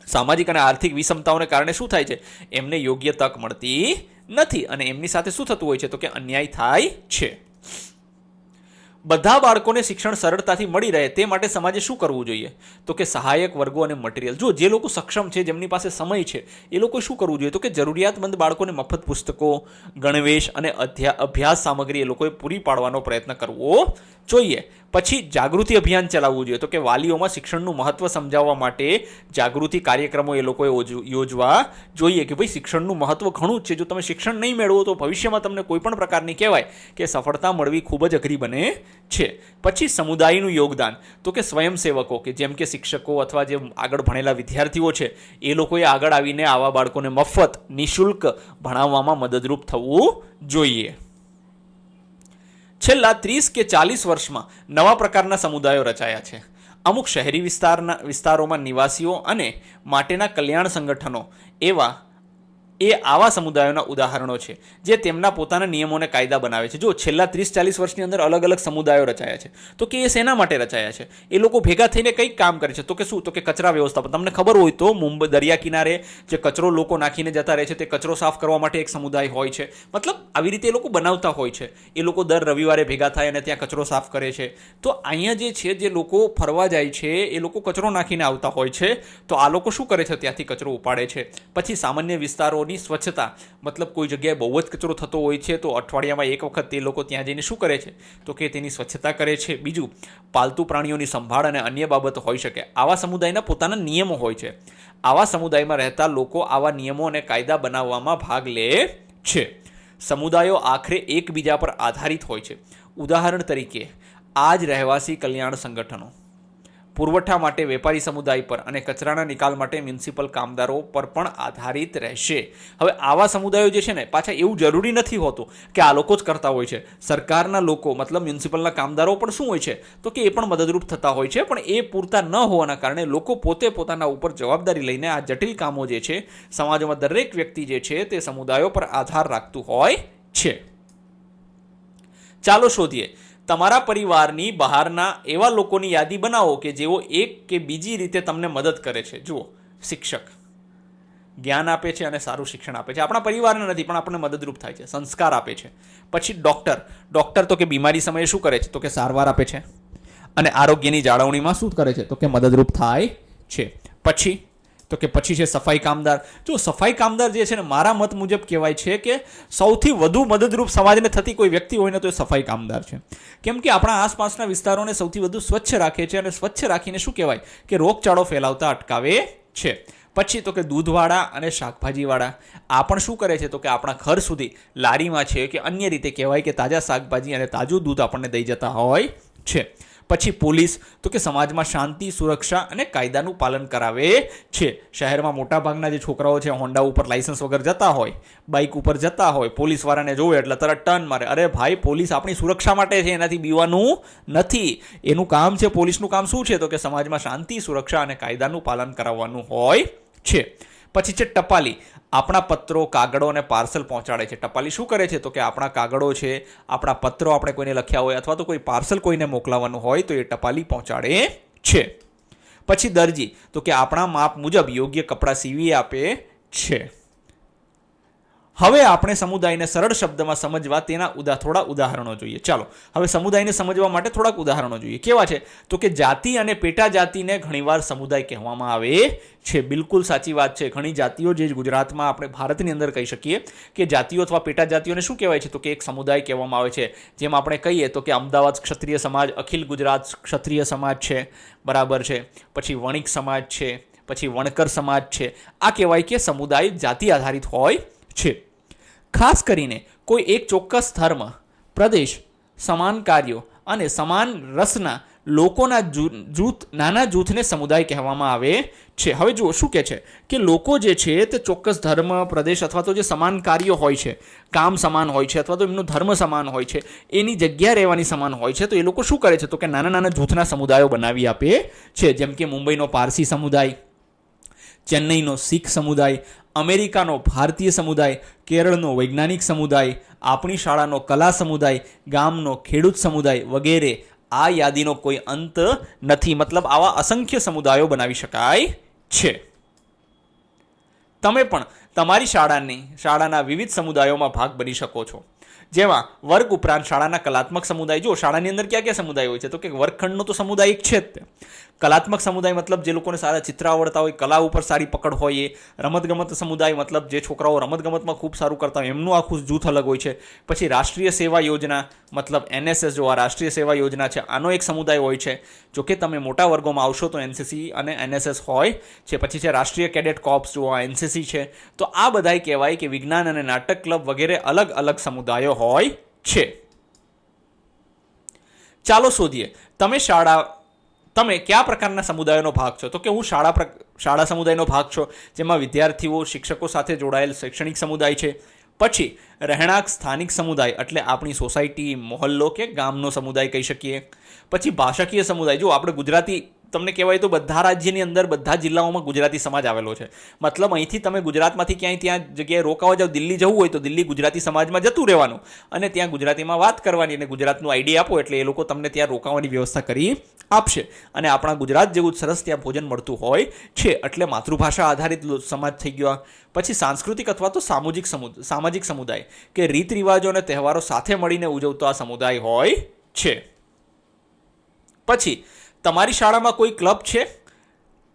સામાજિક અને આર્થિક વિષમતાઓને કારણે શું થાય છે? એમને યોગ્ય તક મળતી નથી, અને એમની સાથે શું થતું હોય છે? તો કે અન્યાય થાય છે. બધા બાળકોને શિક્ષણ સરળતાથી મળી રહે તે માટે સમાજે શું કરવું જોઈએ? તો કે સહાયક વર્ગો અને મટીરિયલ. જો જે લોકો સક્ષમ છે, જેમની પાસે સમય છે, એ લોકો શું કરવું જોઈએ? તો કે જરૂરિયાતમંદ બાળકોને મફત પુસ્તકો, ગણવેશ અને અભ્યાસ સામગ્રી એ લોકોએ પૂરી પાડવાનો પ્રયત્ન કરવો જોઈએ. પછી જાગૃતિ અભિયાન ચલાવવું જોઈએ. તો કે વાલીઓમાં શિક્ષણનું મહત્વ સમજાવવા માટે જાગૃતિ કાર્યક્રમો એ લોકોએ યોજવા જોઈએ કે ભાઈ શિક્ષણનું મહત્વ ઘણું જ છે. જો તમે શિક્ષણ નહીં મેળવો તો ભવિષ્યમાં તમને કોઈ પણ પ્રકારની કહેવાય કે સફળતા મળવી ખૂબ જ અઘરી બને છે. પછી સમુદાયનું યોગદાન. તો કે સ્વયંસેવકો કે જેમ કે શિક્ષકો અથવા જે આગળ ભણેલા વિદ્યાર્થીઓ છે એ લોકોએ આગળ આવીને આવા બાળકોને મફત નિઃશુલ્ક ભણાવવામાં મદદરૂપ થવું જોઈએ. છેલ્લા 30 કે 40 વર્ષમાં નવા પ્રકારના સમુદાયો રચાયા છે. અમુક શહેરી વિસ્તારોમાં નિવાસીઓ અને માટેના કલ્યાણ સંગઠનો આવા સમુદાયોના ઉદાહરણો છે જે તેમના પોતાના નિયમો અને કાયદા બનાવે છે. જો છેલ્લા 30-40 વર્ષની અંદર અલગ અલગ સમુદાયો રચાયા છે તો કે એ શેના માટે રચાયા છે? એ લોકો ભેગા થઈને કંઈક કામ કરે છે. તો કે શું? તો કે કચરા વ્યવસ્થાપન. તમને ખબર હોય તો મુંબઈ દરિયા કિનારે જે કચરો લોકો નાખીને જતા રહે છે તે કચરો સાફ કરવા માટે એક સમુદાય હોય છે. મતલબ આવી રીતે એ લોકો બનાવતા હોય છે. એ લોકો દર રવિવારે ભેગા થાય અને ત્યાં કચરો સાફ કરે છે. તો અહીંયા જે છે જે લોકો ફરવા જાય છે એ લોકો કચરો નાખીને આવતા હોય છે. તો આ લોકો શું કરે છે? ત્યાંથી કચરો ઉપાડે છે. પછી સામાન્ય વિસ્તારોની સ્વચ્છતા. મતલબ કોઈ જગ્યાએ બહુ જ કચરો થતો હોય છે તો અઠવાડિયામાં એક વખત તે લોકો ત્યાં જઈને શું કરે છે? તો કે તેની સ્વચ્છતા કરે છે. બીજું, પાલતુ પ્રાણીઓની સંભાળ અને અન્ય બાબતો હોઈ શકે. આવા સમુદાયના પોતાના નિયમો હોય છે. આવા સમુદાયમાં રહેતા લોકો આવા નિયમો અને કાયદા બનાવવામાં ભાગ લે છે. સમુદાયો આખરે એકબીજા પર આધારિત હોય છે. ઉદાહરણ તરીકે આ જ રહેવાસી કલ્યાણ સંગઠનો પુરવઠા માટે વેપારી સમુદાય પર અને કચરાના નિકાલ માટે મ્યુનિસિપલ કામદારો પર પણ આધારિત રહેશે. હવે આવા સમુદાયો જે છે ને પાછા એવું જરૂરી નથી હોતું કે આ લોકો જ કરતા હોય છે. સરકારના લોકો મતલબ મ્યુનિસિપલના કામદારો પણ શું હોય છે? તો કે એ પણ મદદરૂપ થતા હોય છે. પણ એ પૂરતા ન હોવાના કારણે લોકો પોતે પોતાના ઉપર જવાબદારી લઈને આ જટિલ કામો જે છે સમાજમાં દરેક વ્યક્તિ જે છે તે સમુદાયો પર આધાર રાખતું હોય છે. ચાલો શોધીએ તમારા પરિવારની બહારના એવા લોકોની યાદી બનાવો કે જેઓ એક કે બીજી રીતે તમને મદદ કરે છે. જુઓ, શિક્ષક જ્ઞાન આપે છે અને સારું શિક્ષણ આપે છે. આપણા પરિવારને નથી પણ આપણને મદદરૂપ થાય છે, સંસ્કાર આપે છે. પછી ડૉક્ટર તો કે બીમારી સમયે શું કરે છે? તો કે સારવાર આપે છે અને આરોગ્યની જાળવણીમાં શું કરે છે? તો કે મદદરૂપ થાય છે. પછી છે સફાઈ કામદાર. જો સફાઈ કામદાર જે છે ને મારા મત મુજબ કહેવાય છે કે સૌથી વધુ મદદરૂપ સમાજને થતી કોઈ વ્યક્તિ હોય ને તો એ સફાઈ કામદાર છે. કેમ કે આપણા આસપાસના વિસ્તારોને સૌથી વધુ સ્વચ્છ રાખે છે અને સ્વચ્છ રાખીને શું કહેવાય કે રોગચાળો ફેલાવતા અટકાવે છે. પછી તો કે દૂધવાળા અને શાકભાજીવાળા આ પણ શું કરે છે? તો કે આપણા ઘર સુધી લારીમાં છે કે અન્ય રીતે કહેવાય કે તાજા શાકભાજી અને તાજું દૂધ આપણને દઈ જતા હોય છે. પછી પોલીસ તો કે સમાજમાં શાંતિ, સુરક્ષા અને કાયદાનું પાલન કરાવે છે. શહેરમાં મોટાભાગના જે છોકરાઓ છે હોન્ડા ઉપર લાયસન્સ વગર જતા હોય, બાઇક ઉપર જતા હોય, પોલીસવાળાને જોવે એટલે તરત ટર્ન મારે. અરે ભાઈ, પોલીસ આપણી સુરક્ષા માટે છે, એનાથી બીવાનું નથી. એનું કામ છે, પોલીસનું કામ શું છે? તો કે સમાજમાં શાંતિ, સુરક્ષા અને કાયદાનું પાલન કરાવવાનું હોય છે. પછી છે ટપાલી. આપણા પત્રો, કાગળો અને પાર્સલ પહોંચાડે છે. ટપાલી શું કરે છે? તો કે આપણા કાગળો છે, આપણા પત્રો આપણે કોઈને લખ્યા હોય અથવા તો કોઈ પાર્સલ કોઈને મોકલાવવાનું હોય તો એ ટપાલી પહોંચાડે છે. પછી દરજી તો કે આપણા માપ મુજબ યોગ્ય કપડાં સીવી આપે છે. હવે આપણે સમુદાયને સરળ શબ્દમાં સમજવા તેના થોડા ઉદાહરણો જોઈએ. ચાલો હવે સમુદાયને સમજવા માટે થોડાક ઉદાહરણો જોઈએ. કેવા છે? તો કે જાતિ અને પેટા જાતિને ઘણીવાર સમુદાય કહેવામાં આવે છે. બિલકુલ સાચી વાત છે. ઘણી જાતિઓ જે ગુજરાતમાં આપણે ભારતની અંદર કહી શકીએ કે જાતિઓ અથવા પેટા જાતિઓને શું કહેવાય છે? તો કે એક સમુદાય કહેવામાં આવે છે. જેમ આપણે કહીએ તો કે અમદાવાદ ક્ષત્રિય સમાજ, અખિલ ગુજરાત ક્ષત્રિય સમાજ છે, બરાબર છે. પછી વણિક સમાજ છે, પછી વણકર સમાજ છે. આ કહેવાય કે સમુદાય જાતિ આધારિત હોય છે. ખાસ કરીને કોઈ એક ચોક્કસ ધર્મ, પ્રદેશ, સમાન કાર્યો અને સમાન રસના લોકોના નાના જૂથને સમુદાય કહેવામાં આવે છે. હવે જુઓ શું કહે છે કે લોકો જે છે તે ચોક્કસ ધર્મ, પ્રદેશ અથવા તો જે સમાન કાર્યો હોય છે, કામ સમાન હોય છે અથવા તો એમનો ધર્મ સમાન હોય છે, એની જગ્યા રહેવાની સમાન હોય છે, તો એ લોકો શું કરે છે? તો કે નાના નાના જૂથના સમુદાયો બનાવી આપે છે. જેમ કે મુંબઈનો પારસી સમુદાય, ચેન્નઈનો શીખ સમુદાય, અમેરિકાનો ભારતીય સમુદાય, કેરળનો વૈજ્ઞાનિક સમુદાય, આપણી શાળાનો કલા સમુદાય, ગામનો ખેડૂત સમુદાય વગેરે. આ યાદીનો કોઈ અંત નથી. મતલબ આવા અસંખ્ય સમુદાયો બનાવી શકાય છે. તમે પણ તમારી શાળાના વિવિધ સમુદાયોમાં ભાગ બની શકો છો. જેમાં વર્ગ ઉપરાંત શાળાના કલાત્મક સમુદાય, જો શાળાની અંદર ક્યાં ક્યાં સમુદાય હોય છે, તો કે વર્ગખંડનો તો સમુદાય એક છે જ તે. કલાત્મક સમુદાય મતલબ જે લોકોને સારા ચિત્ર આવડતા હોય, કલા ઉપર સારી પકડ હોય એ. રમતગમત સમુદાય મતલબ જે છોકરાઓ રમતગમતમાં ખૂબ સારું કરતા હોય એમનું આખું જૂથ અલગ હોય છે. પછી રાષ્ટ્રીય સેવા યોજના મતલબ NSS, જો આ રાષ્ટ્રીય સેવા યોજના છે આનો એક સમુદાય હોય છે. જો કે તમે મોટા વર્ગોમાં આવશો તો NCC અને NSS હોય છે. પછી છે રાષ્ટ્રીય કેડેટ કોર્પ્સ, જો આ NCC છે. તો આ બધાય કહેવાય કે વિજ્ઞાન અને નાટક ક્લબ વગેરે અલગ અલગ સમુદાયો હોય છે. ચાલો શોધીએ તમે કયા પ્રકારના સમુદાયોનો ભાગ છો. તો કે હું શાળા સમુદાયનો ભાગ છો, જેમાં વિદ્યાર્થીઓ શિક્ષકો સાથે જોડાયેલ શૈક્ષણિક સમુદાય છે. પછી રહેણાંક સ્થાનિક સમુદાય એટલે આપણી સોસાયટી, મોહલ્લો કે ગામનો સમુદાય કહી શકીએ. પછી ભાષાકીય સમુદાય, જો આપણે ગુજરાતી તમને કહેવાય તો બધા રાજ્યની અંદર બધા જિલ્લાઓમાં ગુજરાતી સમાજ આવેલો છે. મતલબ અહીંથી તમે ગુજરાતમાંથી ક્યાંય ત્યાં જગ્યાએ રોકાવા જાવ, દિલ્હી જવું હોય તો દિલ્હી ગુજરાતી સમાજમાં જતું રહેવાનું અને ત્યાં ગુજરાતીમાં વાત કરવાની અને ગુજરાતનું આઈડી આપો એટલે એ લોકો તમને ત્યાં રોકાવાની વ્યવસ્થા કરી આપશે. અને આપણા ગુજરાત જેવું સરસ ત્યાં ભોજન મળતું હોય છે. એટલે માતૃભાષા આધારિત સમાજ થઈ ગયો. પછી સાંસ્કૃતિક અથવા તો સામાજિક સમુદાય કે રીત રિવાજો અને તહેવારો સાથે મળીને ઉજવતો આ સમુદાય હોય છે. પછી તમારી શાળામાં કોઈ ક્લબ છે,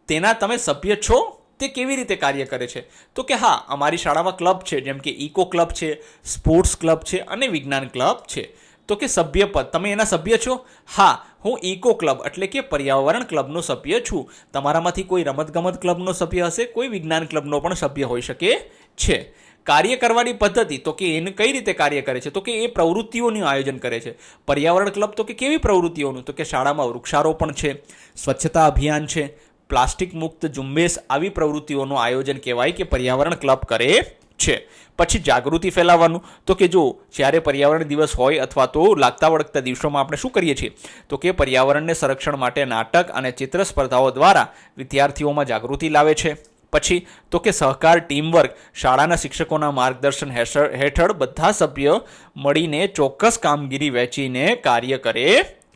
તેના તમે સભ્ય છો, તે કેવી રીતે કાર્ય કરે છે. તો કે હા, અમારી શાળામાં ક્લબ છે, જેમ કે ઇકો ક્લબ છે, સ્પોર્ટ્સ ક્લબ છે અને વિજ્ઞાન ક્લબ છે. તો કે સભ્યપદ, તમે એના સભ્ય છો? હા, હું ઇકો ક્લબ એટલે કે પર્યાવરણ ક્લબનો સભ્ય છું. તમારામાંથી કોઈ રમતગમત ક્લબનો સભ્ય હશે, કોઈ વિજ્ઞાન ક્લબનો પણ સભ્ય હોઈ શકે છે. કાર્ય કરવાની પદ્ધતિ, તો કે એને કઈ રીતે કાર્ય કરે છે, તો કે એ પ્રવૃત્તિઓનું આયોજન કરે છે. પર્યાવરણ ક્લબ તો કે કેવી પ્રવૃત્તિઓનું, તો કે શાળામાં વૃક્ષારોપણ છે, સ્વચ્છતા અભિયાન છે, પ્લાસ્ટિક મુક્ત ઝુંબેશ, આવી પ્રવૃત્તિઓનું આયોજન કહેવાય કે પર્યાવરણ ક્લબ કરે છે. પછી જાગૃતિ ફેલાવવાનું, તો કે જો જ્યારે પર્યાવરણ દિવસ હોય અથવા તો લાગતા વળગતા દિવસોમાં આપણે શું કરીએ છીએ, તો કે પર્યાવરણને સંરક્ષણ માટે નાટક અને ચિત્ર સ્પર્ધાઓ દ્વારા વિદ્યાર્થીઓમાં જાગૃતિ લાવે છે. પછી તો કે સહકાર, ટીમવર્ક, શાળાના શિક્ષકોના માર્ગદર્શન હેઠળ બધા સભ્યો મળીને ચોક્કસ કામગીરી વહેંચીને કાર્ય કરે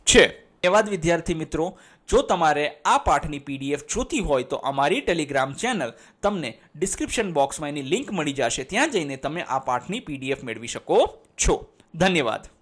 છે. એવા જ વિદ્યાર્થી મિત્રો, જો તમારે આ પાઠની PDF જોતી હોય તો અમારી ટેલિગ્રામ ચેનલ, તમને ડિસ્ક્રિપ્શન બોક્સમાં એની લિંક મળી જશે. ત્યાં જઈને તમે આ પાઠની PDF મેળવી શકો છો. ધન્યવાદ.